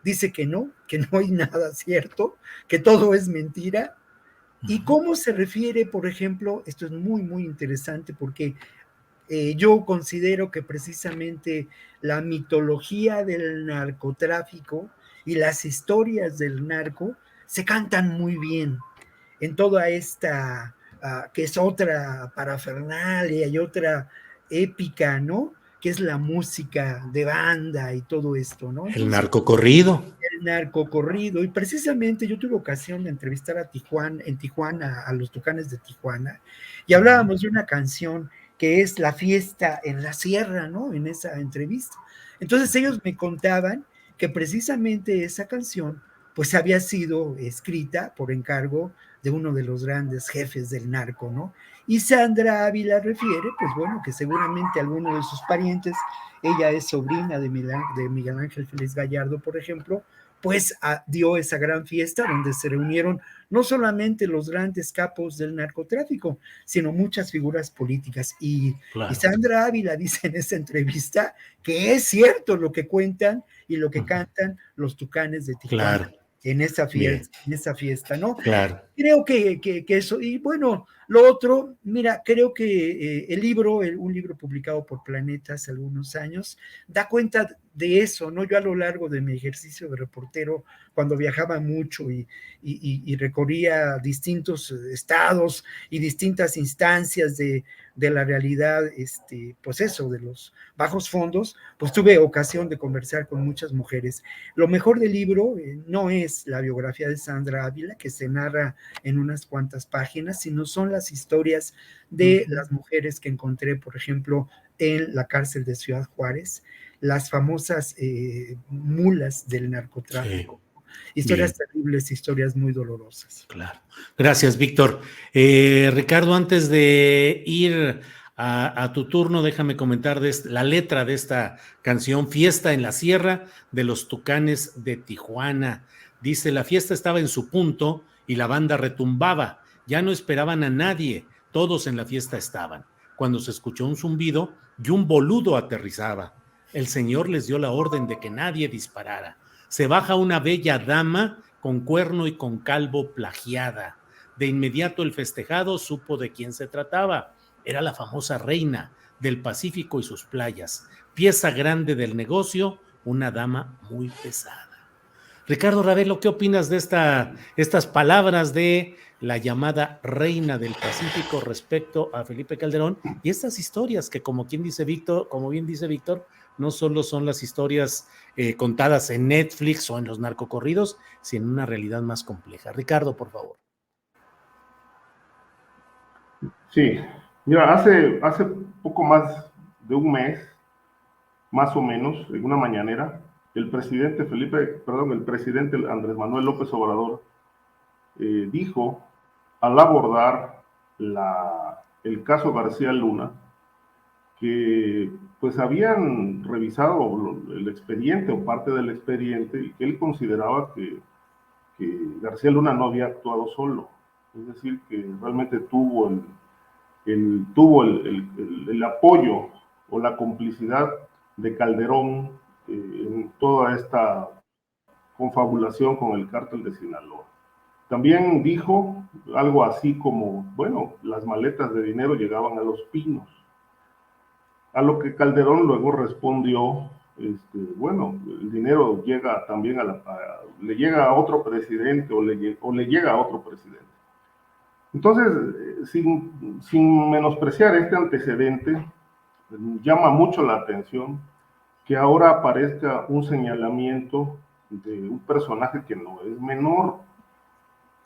[SPEAKER 3] Dice que no hay nada cierto, que todo es mentira. ¿Y cómo se refiere, por ejemplo? Esto es muy, muy interesante, porque Yo considero que precisamente la mitología del narcotráfico y las historias del narco se cantan muy bien en toda esta, que es otra parafernalia y otra épica, ¿no? Que es la música de banda y todo esto, ¿no?
[SPEAKER 1] El
[SPEAKER 3] Entonces,
[SPEAKER 1] narcocorrido.
[SPEAKER 3] el narcocorrido, y precisamente yo tuve ocasión de entrevistar en Tijuana, a los Tucanes de Tijuana, y hablábamos de una canción que es La Fiesta en la Sierra, ¿no? En esa entrevista. Entonces ellos me contaban que precisamente esa canción pues había sido escrita por encargo de uno de los grandes jefes del narco, ¿no? Y Sandra Ávila refiere, pues bueno, que seguramente alguno de sus parientes, ella es sobrina de Miguel Ángel Félix Gallardo, por ejemplo, pues dio esa gran fiesta donde se reunieron no solamente los grandes capos del narcotráfico, sino muchas figuras políticas. Y Sandra Ávila dice en esa entrevista que es cierto lo que cuentan y lo que cantan los Tucanes de Tijuana en esa fiesta, ¿no?
[SPEAKER 1] Claro.
[SPEAKER 3] Creo que eso, y bueno, lo otro, mira, creo que el libro, un libro publicado por Planeta hace algunos años, da cuenta de eso, ¿no? Yo a lo largo de mi ejercicio de reportero, cuando viajaba mucho y recorría distintos estados y distintas instancias de la realidad, pues eso, de los bajos fondos, pues tuve ocasión de conversar con muchas mujeres. Lo mejor del libro no es la biografía de Sandra Ávila, que se narra en unas cuantas páginas, sino son las historias de las mujeres que encontré, por ejemplo, en la cárcel de Ciudad Juárez, las famosas mulas del narcotráfico. Sí. Historias terribles, historias muy dolorosas.
[SPEAKER 1] Claro. Gracias, Víctor. Ricardo, antes de ir a tu turno, déjame comentar la letra de esta canción, Fiesta en la Sierra de los Tucanes de Tijuana. Dice, la fiesta estaba en su punto y la banda retumbaba. Ya no esperaban a nadie, todos en la fiesta estaban. Cuando se escuchó un zumbido y un boludo aterrizaba. El señor les dio la orden de que nadie disparara. Se baja una bella dama con cuerno y con calvo plagiada. De inmediato el festejado supo de quién se trataba. Era la famosa reina del Pacífico y sus playas. Pieza grande del negocio, una dama muy pesada. Ricardo Ravelo, ¿qué opinas de estas palabras de la llamada reina del Pacífico respecto a Felipe Calderón y estas historias que, como bien dice Víctor, no solo son las historias contadas en Netflix o en los narcocorridos, sino en una realidad más compleja? Ricardo, por favor.
[SPEAKER 2] Sí, mira, hace poco más de un mes, más o menos, en una mañanera, el presidente Andrés Manuel López Obrador dijo, al abordar el caso García Luna, que pues habían revisado el expediente o parte del expediente y que él consideraba que García Luna no había actuado solo, es decir, que realmente tuvo el apoyo o la complicidad de Calderón en toda esta confabulación con el cártel de Sinaloa. También dijo algo así como, bueno, las maletas de dinero llegaban a Los Pinos. A lo que Calderón luego respondió, bueno, el dinero llega también le llega a otro presidente o le llega a otro presidente. Entonces, sin menospreciar este antecedente, llama mucho la atención que ahora aparezca un señalamiento de un personaje que no es menor,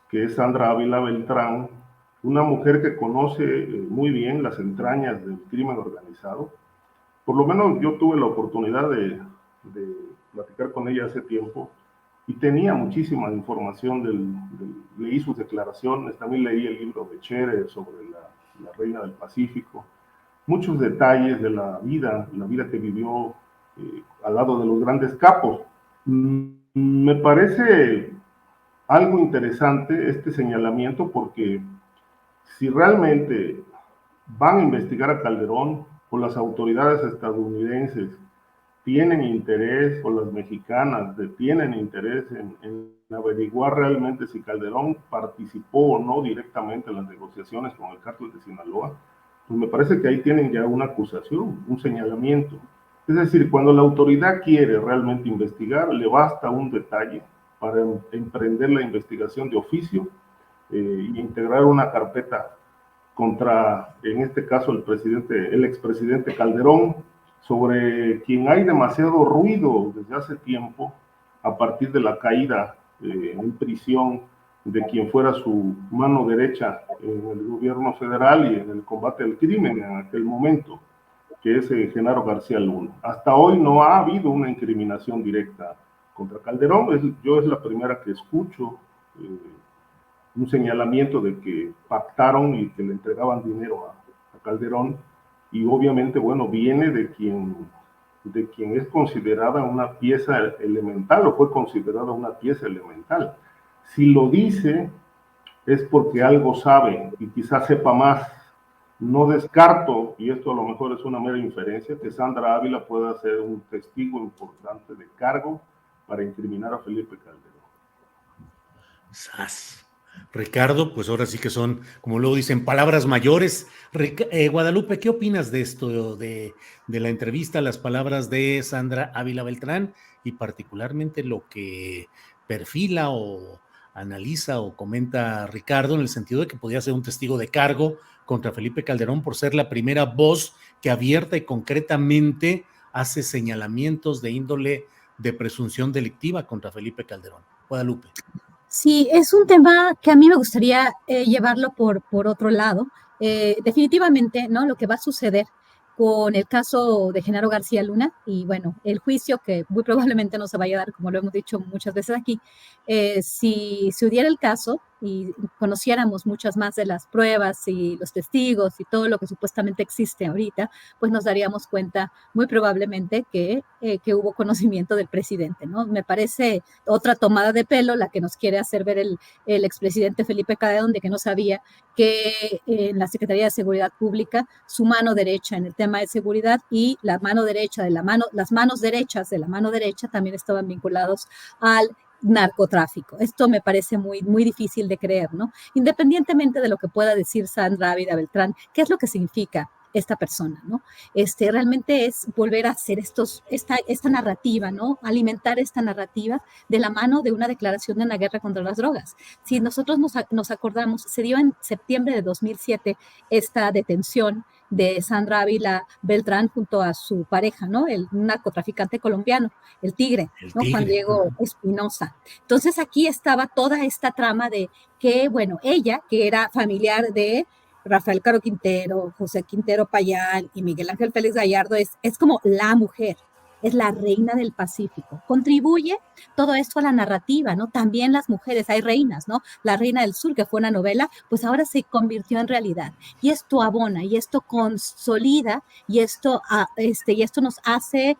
[SPEAKER 2] que es Sandra Ávila Beltrán, una mujer que conoce muy bien las entrañas del crimen organizado. Por lo menos yo tuve la oportunidad de platicar con ella hace tiempo y tenía muchísima información leí sus declaraciones, también leí el libro de Chere sobre la reina del Pacífico, muchos detalles de la vida que vivió al lado de los grandes capos. Me parece algo interesante este señalamiento porque si realmente van a investigar a Calderón o las autoridades estadounidenses tienen interés, o las mexicanas tienen interés en averiguar realmente si Calderón participó o no directamente en las negociaciones con el cártel de Sinaloa, pues me parece que ahí tienen ya una acusación, un señalamiento. Es decir, cuando la autoridad quiere realmente investigar, le basta un detalle para emprender la investigación de oficio y integrar una carpeta contra, en este caso, el expresidente Calderón, sobre quien hay demasiado ruido desde hace tiempo, a partir de la caída en prisión de quien fuera su mano derecha en el gobierno federal y en el combate al crimen en aquel momento, que es Genaro García Luna. Hasta hoy no ha habido una incriminación directa contra Calderón. Yo es la primera que escucho un señalamiento de que pactaron y que le entregaban dinero a Calderón, y obviamente, bueno, viene de quien es considerada una pieza elemental, o fue considerada una pieza elemental. Si lo dice, es porque algo sabe, y quizás sepa más. No descarto, y esto a lo mejor es una mera inferencia, que Sandra Ávila pueda ser un testigo importante de cargo para incriminar a Felipe Calderón.
[SPEAKER 1] ¡Sas! Ricardo, pues ahora sí que son, como luego dicen, palabras mayores. Guadalupe, ¿qué opinas de esto, de la entrevista, las palabras de Sandra Ávila Beltrán y particularmente lo que perfila o analiza o comenta Ricardo en el sentido de que podía ser un testigo de cargo contra Felipe Calderón por ser la primera voz que abierta y concretamente hace señalamientos de índole de presunción delictiva contra Felipe Calderón? Guadalupe.
[SPEAKER 4] Sí, es un tema que a mí me gustaría llevarlo por otro lado. Definitivamente, ¿no? Lo que va a suceder con el caso de Genaro García Luna y, bueno, el juicio que muy probablemente no se vaya a dar, como lo hemos dicho muchas veces aquí, si se diera el caso y conociéramos muchas más de las pruebas y los testigos y todo lo que supuestamente existe ahorita, pues nos daríamos cuenta muy probablemente que hubo conocimiento del presidente, ¿no? Me parece otra tomada de pelo la que nos quiere hacer ver el expresidente Felipe Calderón, de que no sabía que en la Secretaría de Seguridad Pública su mano derecha en el tema de seguridad y la mano derecha las manos derechas de la mano derecha también estaban vinculados al narcotráfico. Esto me parece muy, muy difícil de creer, ¿no? Independientemente de lo que pueda decir Sandra Ávila Beltrán, ¿qué es lo que significa esta persona, ¿no? Realmente es volver a hacer esta narrativa, ¿no? Alimentar esta narrativa de la mano de una declaración de una guerra contra las drogas. Si nosotros nos acordamos, se dio en septiembre de 2007 esta detención de Sandra Ávila Beltrán junto a su pareja, ¿no? El narcotraficante colombiano, el Tigre, ¿no? Juan Diego Espinosa. Entonces aquí estaba toda esta trama de que, bueno, ella, que era familiar de Rafael Caro Quintero, José Quintero Payán y Miguel Ángel Félix Gallardo, es como la mujer, es la reina del Pacífico. Contribuye todo esto a la narrativa, ¿no? También las mujeres, hay reinas, ¿no? La Reina del Sur, que fue una novela, pues ahora se convirtió en realidad. Y esto abona, y esto consolida, y esto nos hace,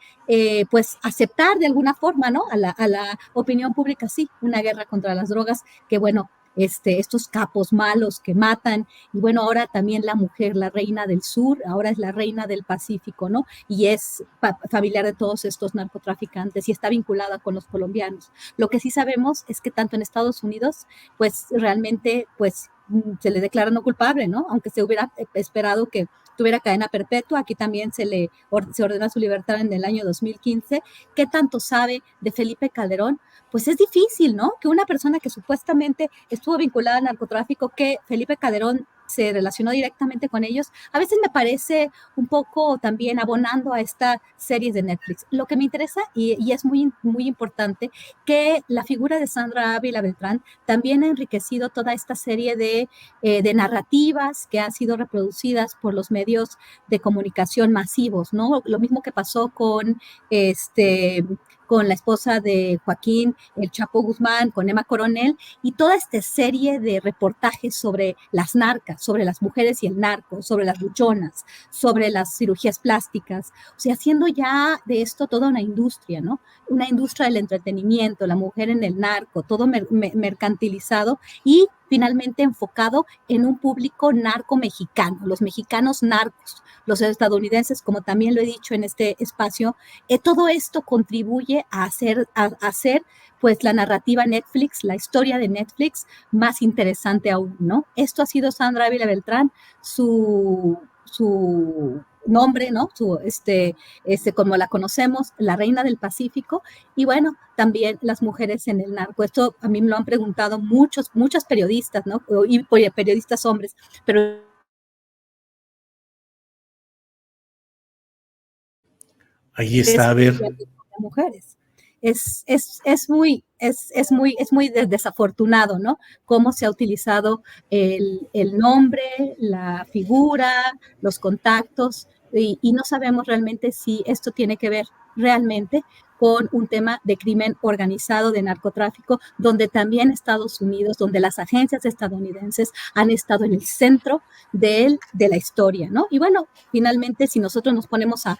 [SPEAKER 4] pues, aceptar de alguna forma, ¿no? A la opinión pública, sí, una guerra contra las drogas, que bueno, estos capos malos que matan, y bueno, ahora también la mujer, la reina del sur, ahora es la reina del Pacífico, ¿no? Y es familiar de todos estos narcotraficantes y está vinculada con los colombianos. Lo que sí sabemos es que tanto en Estados Unidos, pues realmente, pues se le declara no culpable, ¿no? Aunque se hubiera esperado que tuviera cadena perpetua, aquí también se ordena su libertad en el año 2015. ¿Qué tanto sabe de Felipe Calderón? Pues es difícil, ¿no? Que una persona que supuestamente estuvo vinculada al narcotráfico, que Felipe Calderón se relacionó directamente con ellos, a veces me parece un poco también abonando a esta serie de Netflix. Lo que me interesa, y es muy, muy importante, que la figura de Sandra Ávila Beltrán también ha enriquecido toda esta serie de narrativas que han sido reproducidas por los medios de comunicación masivos, ¿no? Lo mismo que pasó con la esposa de Joaquín, el Chapo Guzmán, con Emma Coronel, y toda esta serie de reportajes sobre las narcas, sobre las mujeres y el narco, sobre las luchonas, sobre las cirugías plásticas, o sea, haciendo ya de esto toda una industria, ¿no? Una industria del entretenimiento, la mujer en el narco, todo mercantilizado y finalmente enfocado en un público narco mexicano, los mexicanos narcos, los estadounidenses, como también lo he dicho en este espacio. Todo esto contribuye a hacer pues la narrativa Netflix, la historia de Netflix más interesante aún, ¿no? Esto ha sido Sandra Ávila Beltrán, su su nombre, ¿no? Como la conocemos, la reina del Pacífico, y bueno, también las mujeres en el narco. Esto a mí me lo han preguntado muchos periodistas, ¿no? Y periodistas hombres, pero
[SPEAKER 1] ahí está, a ver.
[SPEAKER 4] Mujeres. Es muy desafortunado, ¿no? Cómo se ha utilizado el nombre, la figura, los contactos, y no sabemos realmente si esto tiene que ver realmente con un tema de crimen organizado, de narcotráfico, donde también Estados Unidos, donde las agencias estadounidenses han estado en el centro de la historia, ¿no? Y bueno, finalmente, si nosotros nos ponemos a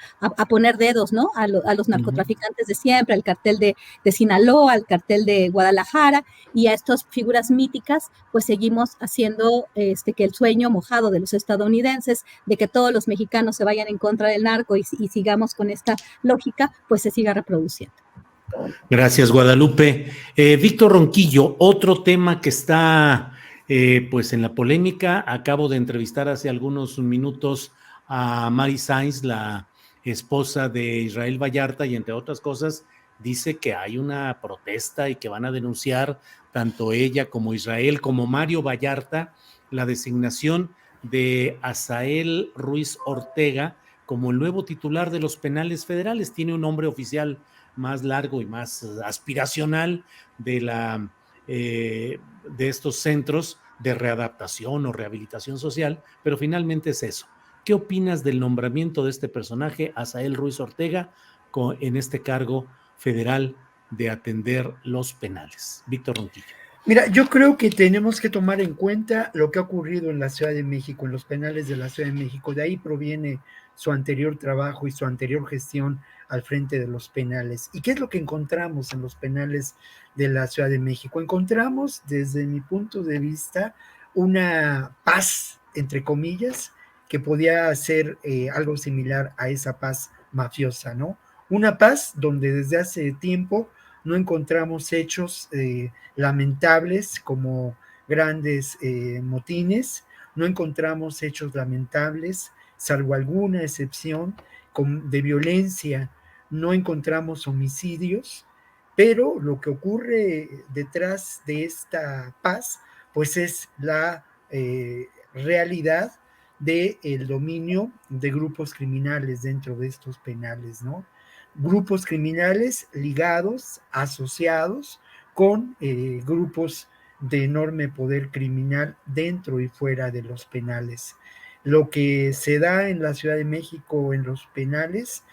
[SPEAKER 4] poner dedos, ¿no? A los narcotraficantes de siempre, al cartel de Sinaloa, al cartel de Guadalajara y a estas figuras míticas, pues seguimos haciendo que el sueño mojado de los estadounidenses, de que todos los mexicanos se vayan en contra del narco y sigamos con esta lógica, pues se siga reproduciendo.
[SPEAKER 1] Gracias, Guadalupe. Víctor Ronquillo, otro tema que está pues en la polémica. Acabo de entrevistar hace algunos minutos a Mary Sainz, la esposa de Israel Vallarta, y entre otras cosas dice que hay una protesta y que van a denunciar tanto ella como Israel, como Mario Vallarta, la designación de Asael Ruiz Ortega como el nuevo titular de los penales federales. Tiene un nombre oficial más largo y más aspiracional de estos centros de readaptación o rehabilitación social, pero finalmente es eso. ¿Qué opinas del nombramiento de este personaje, Asael Ruiz Ortega, en este cargo federal de atender los penales? Víctor Ronquillo.
[SPEAKER 3] Mira, yo creo que tenemos que tomar en cuenta lo que ha ocurrido en la Ciudad de México, en los penales de la Ciudad de México. De ahí proviene su anterior trabajo y su anterior gestión al frente de los penales. ¿Y qué es lo que encontramos en los penales de la Ciudad de México? Encontramos, desde mi punto de vista, una paz, entre comillas, que podía ser algo similar a esa paz mafiosa, ¿no? Una paz donde desde hace tiempo no encontramos hechos lamentables como grandes motines, no encontramos hechos lamentables, salvo alguna excepción de violencia, no encontramos homicidios, pero lo que ocurre detrás de esta paz, pues es la realidad del dominio de grupos criminales dentro de estos penales, ¿no? Grupos criminales ligados, asociados con grupos de enorme poder criminal dentro y fuera de los penales. Lo que se da en la Ciudad de México en los penales,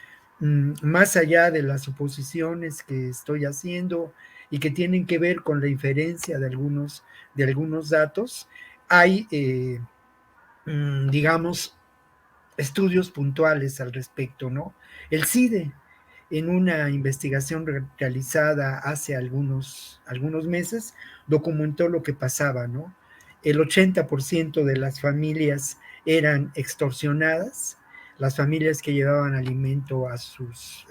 [SPEAKER 3] más allá de las suposiciones que estoy haciendo y que tienen que ver con la inferencia de algunos datos, hay, digamos, estudios puntuales al respecto, ¿no? El CIDE, en una investigación realizada hace algunos meses, documentó lo que pasaba, ¿no? El 80% de las familias eran extorsionadas, las familias que llevaban alimento a sus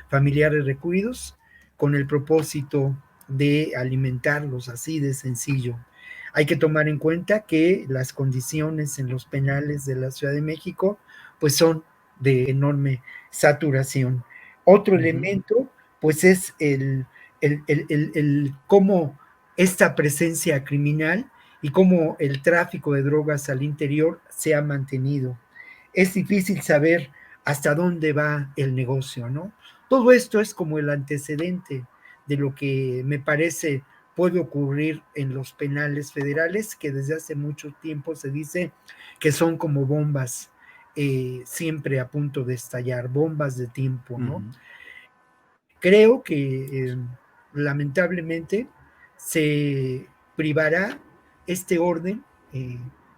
[SPEAKER 3] familiares recluidos, con el propósito de alimentarlos, así de sencillo. Hay que tomar en cuenta que las condiciones en los penales de la Ciudad de México pues son de enorme saturación. Otro elemento, pues es el cómo esta presencia criminal y cómo el tráfico de drogas al interior se ha mantenido. Es difícil saber hasta dónde va el negocio, ¿no? Todo esto es como el antecedente de lo que me parece puede ocurrir en los penales federales, que desde hace mucho tiempo se dice que son como bombas siempre a punto de estallar, bombas de tiempo, ¿no? Creo que lamentablemente se privará este orden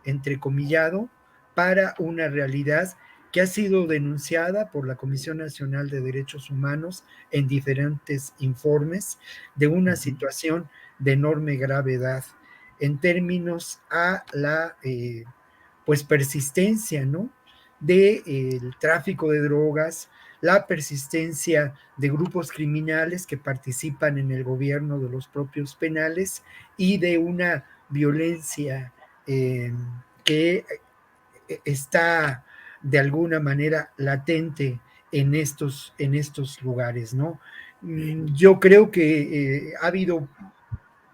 [SPEAKER 3] entrecomillado para una realidad que ha sido denunciada por la Comisión Nacional de Derechos Humanos en diferentes informes de una situación de enorme gravedad en términos a la pues persistencia, ¿no? del tráfico de drogas, la persistencia de grupos criminales que participan en el gobierno de los propios penales y de una violencia que está de alguna manera latente en estos lugares, ¿no? Yo creo que ha habido,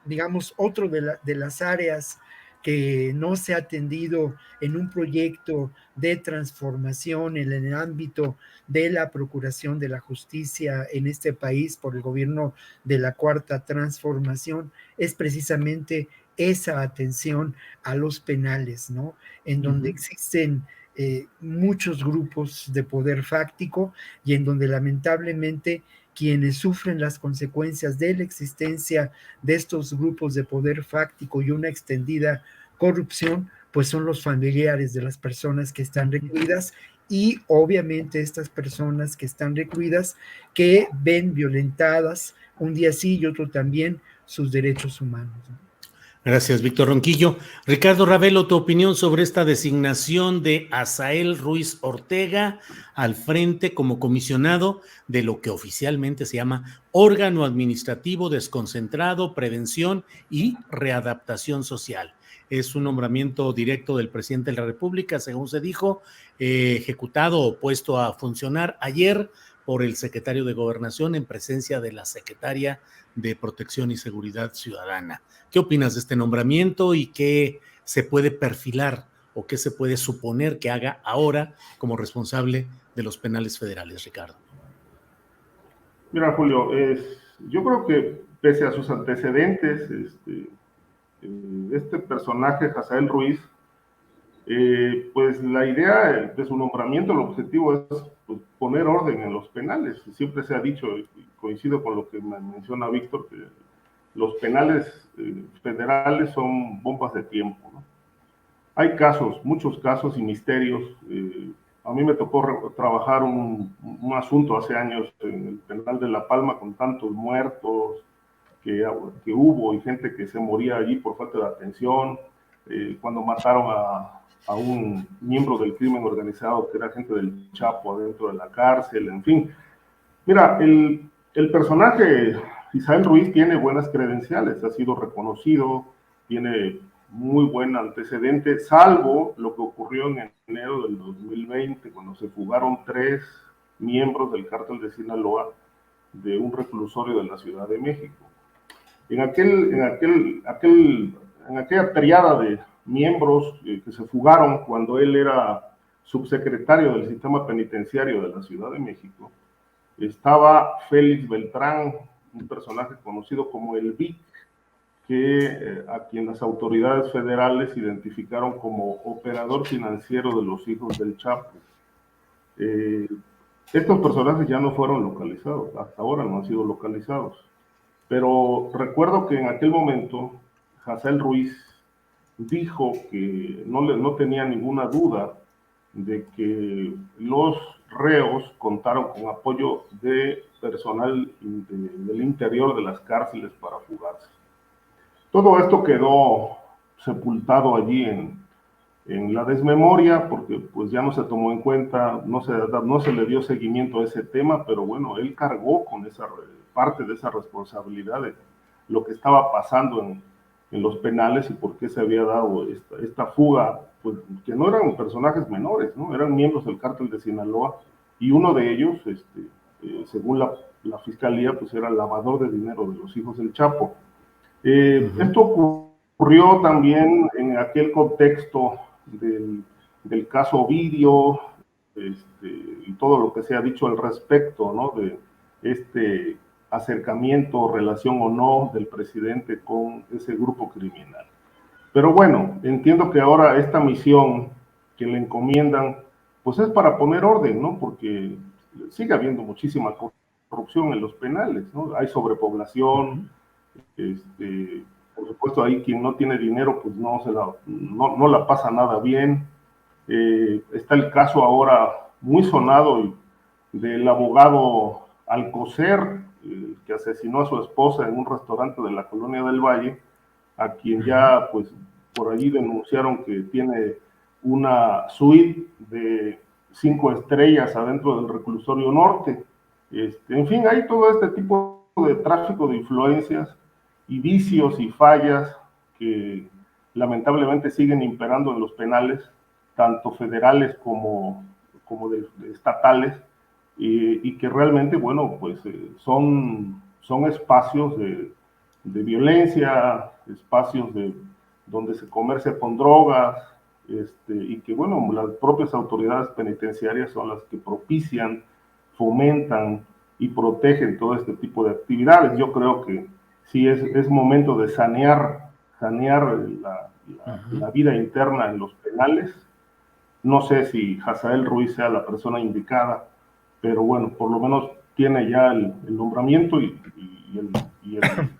[SPEAKER 3] digamos, otro de las áreas que no se ha atendido en un proyecto de transformación en el ámbito de la procuración de la justicia en este país por el gobierno de la Cuarta Transformación, es precisamente esa atención a los penales, ¿no? En donde existen muchos grupos de poder fáctico y en donde lamentablemente quienes sufren las consecuencias de la existencia de estos grupos de poder fáctico y una extendida corrupción, pues son los familiares de las personas que están recluidas y obviamente estas personas que están recluidas que ven violentadas un día sí y otro también sus derechos humanos.
[SPEAKER 1] Gracias, Víctor Ronquillo. Ricardo Ravelo, tu opinión sobre esta designación de Asael Ruiz Ortega al frente como comisionado de lo que oficialmente se llama Órgano Administrativo Desconcentrado, Prevención y Readaptación Social. Es un nombramiento directo del presidente de la República, según se dijo, ejecutado o puesto a funcionar ayer por el secretario de Gobernación en presencia de la secretaria de Protección y Seguridad Ciudadana. ¿Qué opinas de este nombramiento y qué se puede perfilar o qué se puede suponer que haga ahora como responsable de los penales federales, Ricardo?
[SPEAKER 2] Mira, Julio, yo creo que pese a sus antecedentes, este personaje, Asael Ruiz, pues la idea de su nombramiento, el objetivo es pues, poner orden en los penales. Siempre se ha dicho, y coincido con lo que menciona Víctor, que los penales federales son bombas de tiempo, ¿no? Hay casos, muchos casos y misterios. A mí me tocó trabajar un asunto hace años en el penal de La Palma con tantos muertos que hubo y gente que se moría allí por falta de atención, cuando mataron a un miembro del crimen organizado que era gente del Chapo adentro de la cárcel, en fin. Mira, el personaje Asael Ruiz tiene buenas credenciales, ha sido reconocido, tiene muy buen antecedente, salvo lo que ocurrió en enero del 2020, cuando se fugaron 3 miembros del cártel de Sinaloa de un reclusorio de la Ciudad de México. En aquella triada de miembros que se fugaron cuando él era subsecretario del sistema penitenciario de la Ciudad de México, estaba Félix Beltrán, un personaje conocido como el Vic, a quien las autoridades federales identificaron como operador financiero de los hijos del Chapo. Estos personajes ya no fueron localizados, hasta ahora no han sido localizados. Pero recuerdo que en aquel momento Asael Ruiz dijo que no tenía ninguna duda de que los reos contaron con apoyo de personal del interior de las cárceles para fugarse. Todo esto quedó sepultado allí en la desmemoria, porque pues ya no se tomó en cuenta, no se le dio seguimiento a ese tema, pero bueno, él cargó con esa parte de esa responsabilidad de lo que estaba pasando en los penales y por qué se había dado esta fuga, pues que no eran personajes menores, ¿no? Eran miembros del cártel de Sinaloa y uno de ellos, según la fiscalía, pues era el lavador de dinero de los hijos del Chapo. Esto ocurrió también en aquel contexto del caso Ovidio, y todo lo que se ha dicho al respecto, ¿no? De este acercamiento, relación o no del presidente con ese grupo criminal. Pero bueno, entiendo que ahora esta misión que le encomiendan, pues es para poner orden, ¿no? Porque sigue habiendo muchísima corrupción en los penales, ¿no? Hay sobrepoblación, por supuesto ahí quien no tiene dinero, pues no la pasa nada bien. Está el caso ahora muy sonado del abogado Alcocer, que asesinó a su esposa en un restaurante de la Colonia del Valle, a quien ya pues por allí denunciaron que tiene una suite de 5 estrellas adentro del reclusorio norte. En fin, hay todo este tipo de tráfico de influencias y vicios y fallas que lamentablemente siguen imperando en los penales, tanto federales como de estatales, y que realmente, bueno, pues son espacios de violencia, espacios donde se comercia con drogas, y que, bueno, las propias autoridades penitenciarias son las que propician, fomentan y protegen todo este tipo de actividades. Yo creo que sí es momento de sanear la vida interna en los penales. No sé si Hazael Ruiz sea la persona indicada, pero bueno, por lo menos tiene ya el nombramiento y el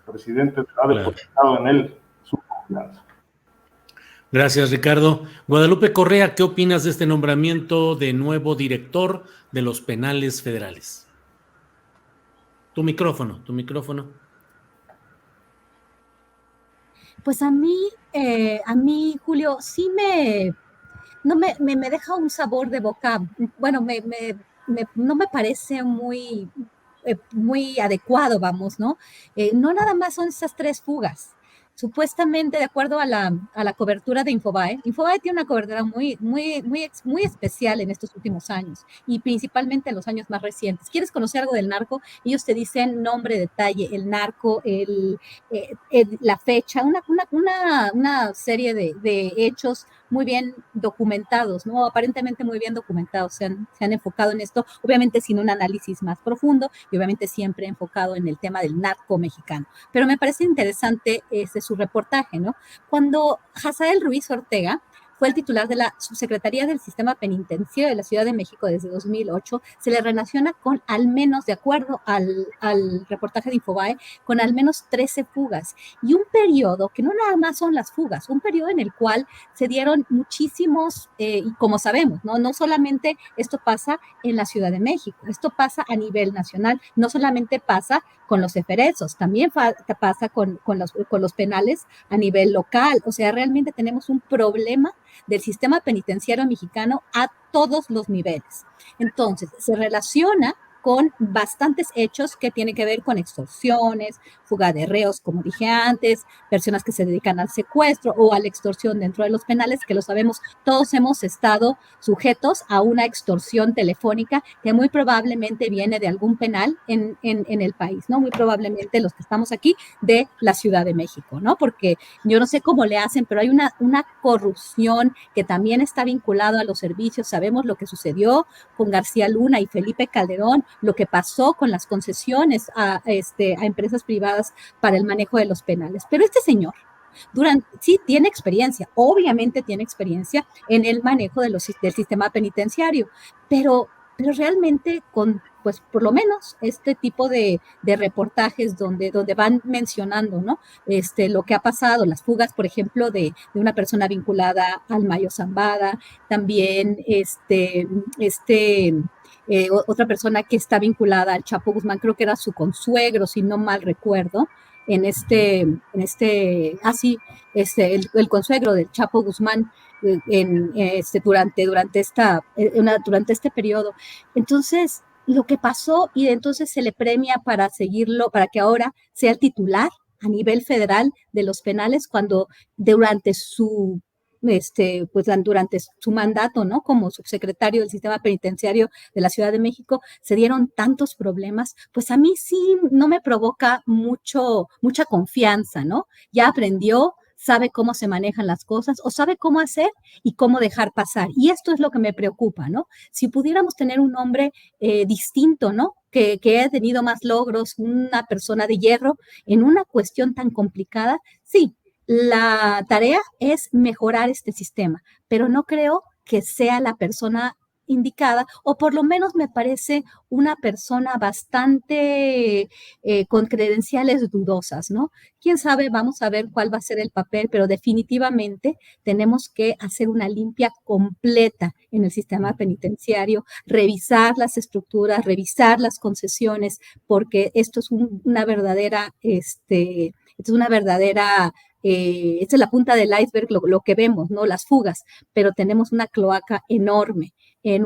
[SPEAKER 2] presidente ha depositado en él su confianza.
[SPEAKER 1] Gracias, Ricardo. Guadalupe Correa, ¿qué opinas de este nombramiento de nuevo director de los penales federales? Tu micrófono.
[SPEAKER 4] Pues a mí, Julio, sí me deja un sabor de boca, bueno, no me parece muy adecuado, vamos, ¿no? No nada más son esas 3 fugas. Supuestamente, de acuerdo a la cobertura de Infobae tiene una cobertura muy especial en estos últimos años y principalmente en los años más recientes. ¿Quieres conocer algo del narco? Ellos te dicen nombre, detalle, el narco, la fecha, una serie de hechos muy bien documentados, ¿no? Aparentemente muy bien documentados, se han enfocado en esto, obviamente sin un análisis más profundo y obviamente siempre enfocado en el tema del narco mexicano. Pero me parece interesante su reportaje, ¿no? Cuando Hazael Ruiz Ortega fue el titular de la Subsecretaría del Sistema Penitenciario de la Ciudad de México desde 2008, se le relaciona con al menos, de acuerdo al reportaje de Infobae, con al menos 13 fugas. Y un periodo que no nada más son las fugas, un periodo en el cual se dieron muchísimos, y como sabemos, no solamente esto pasa en la Ciudad de México, esto pasa a nivel nacional, no solamente pasa con los eferesos, también pasa con los penales a nivel local. O sea, realmente tenemos un problema del sistema penitenciario mexicano a todos los niveles. Entonces, se relaciona con bastantes hechos que tienen que ver con extorsiones, fuga de reos, como dije antes, personas que se dedican al secuestro o a la extorsión dentro de los penales, que lo sabemos, todos hemos estado sujetos a una extorsión telefónica que muy probablemente viene de algún penal en el país, ¿no? Muy probablemente los que estamos aquí de la Ciudad de México, ¿no? Porque yo no sé cómo le hacen, pero hay una corrupción que también está vinculado a los servicios. Sabemos lo que sucedió con García Luna y Felipe Calderón, lo que pasó con las concesiones a empresas privadas para el manejo de los penales. Pero este señor, sí tiene experiencia, obviamente tiene experiencia en el manejo del sistema penitenciario, pero realmente pues por lo menos este tipo de reportajes donde van mencionando, ¿no? Lo que ha pasado, las fugas, por ejemplo, de una persona vinculada al Mayo Zambada, también otra persona que está vinculada al Chapo Guzmán, creo que era su consuegro, si no mal recuerdo, el consuegro del Chapo Guzmán durante este periodo. Entonces, lo que pasó, y entonces se le premia para seguirlo, para que ahora sea el titular a nivel federal de los penales, cuando durante su mandato, ¿no? Como subsecretario del Sistema Penitenciario de la Ciudad de México, se dieron tantos problemas, pues a mí sí no me provoca mucha confianza, ¿no? Ya aprendió, sabe cómo se manejan las cosas o sabe cómo hacer y cómo dejar pasar. Y esto es lo que me preocupa, ¿no? Si pudiéramos tener un hombre distinto, ¿no? Que haya tenido más logros, una persona de hierro en una cuestión tan complicada, sí, la tarea es mejorar este sistema, pero no creo que sea la persona indicada, o por lo menos me parece una persona bastante con credenciales dudosas, ¿no? Quién sabe, vamos a ver cuál va a ser el papel, pero definitivamente tenemos que hacer una limpia completa en el sistema penitenciario, revisar las estructuras, revisar las concesiones, porque esto es una verdadera, esta es la punta del iceberg, lo que vemos, ¿no? Las fugas, pero tenemos una cloaca enorme en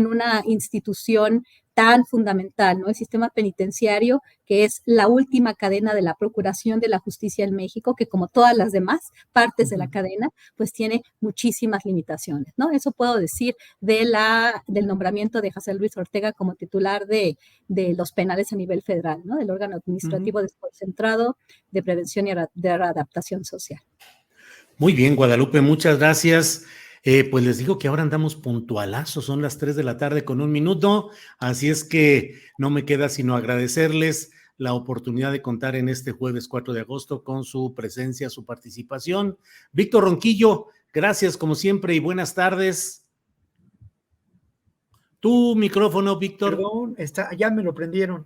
[SPEAKER 4] una institución tan fundamental, ¿no? El sistema penitenciario, que es la última cadena de la procuración de la justicia en México, que como todas las demás partes de la cadena, pues tiene muchísimas limitaciones, ¿no? Eso puedo decir del nombramiento de José Luis Ortega como titular de los penales a nivel federal, ¿no? Del órgano administrativo desconcentrado de prevención y de adaptación social.
[SPEAKER 1] Muy bien, Guadalupe, muchas gracias. Pues les digo que ahora andamos puntualazos, son las 3 de la tarde con 1 minuto, así es que no me queda sino agradecerles la oportunidad de contar en este jueves 4 de agosto con su presencia, su participación. Víctor Ronquillo, gracias como siempre y buenas tardes. Tu micrófono, Víctor.
[SPEAKER 3] Perdón, ya me lo prendieron.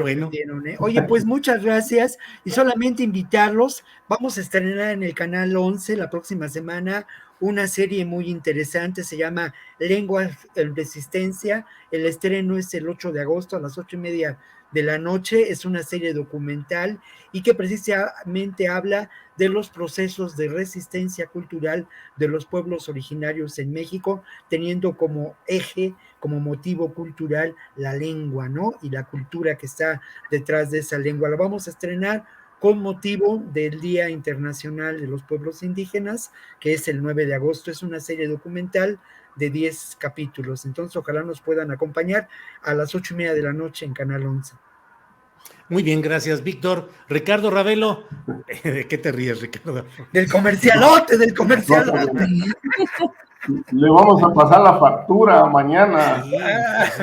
[SPEAKER 1] Bueno.
[SPEAKER 3] Oye, pues muchas gracias y solamente invitarlos. Vamos a estrenar en el canal 11 la próxima semana una serie muy interesante, se llama Lenguas en Resistencia. El estreno es el 8 de agosto a las 8:30 de la noche. Es una serie documental y que precisamente habla de los procesos de resistencia cultural de los pueblos originarios en México, teniendo como eje, como motivo cultural, la lengua, ¿no? Y la cultura que está detrás de esa lengua. La vamos a estrenar con motivo del Día Internacional de los Pueblos Indígenas, que es el 9 de agosto. Es una serie documental de 10 capítulos. Entonces, ojalá nos puedan acompañar a las 8:30 de la noche en Canal 11.
[SPEAKER 1] Muy bien, gracias, Víctor. Ricardo Ravelo, ¿de qué te ríes, Ricardo?
[SPEAKER 3] Del comercialote.
[SPEAKER 2] Le vamos a pasar la factura mañana.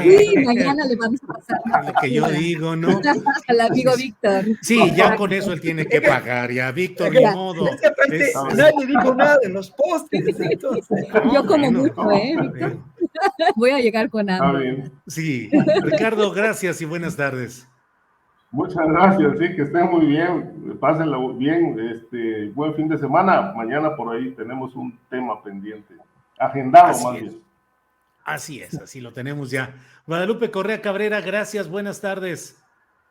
[SPEAKER 4] Sí, mañana le vamos a pasar la factura.
[SPEAKER 1] Que yo digo, ¿no?
[SPEAKER 4] Al amigo Víctor.
[SPEAKER 1] Sí, ya con eso él tiene que pagar, ya, Víctor, ni modo.
[SPEAKER 3] Nadie dijo nada de los postes, entonces.
[SPEAKER 4] Yo como mucho, Víctor. Voy a llegar con hambre.
[SPEAKER 1] Sí, Ricardo, gracias y buenas tardes.
[SPEAKER 2] Muchas gracias, sí, que estén muy bien, pásenla bien, buen fin de semana. Mañana por ahí tenemos un tema pendiente, agendado más bien.
[SPEAKER 1] Así es, así lo tenemos ya. Guadalupe Correa Cabrera, gracias, buenas tardes.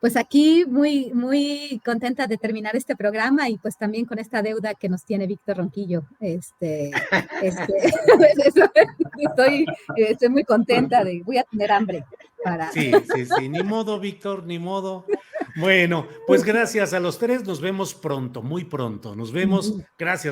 [SPEAKER 4] Pues aquí muy, muy contenta de terminar este programa y pues también con esta deuda que nos tiene Víctor Ronquillo. Estoy muy contenta voy a tener hambre.
[SPEAKER 1] Sí, ni modo, Víctor, ni modo. Bueno, pues gracias a los tres, nos vemos pronto, muy pronto. Nos vemos, gracias.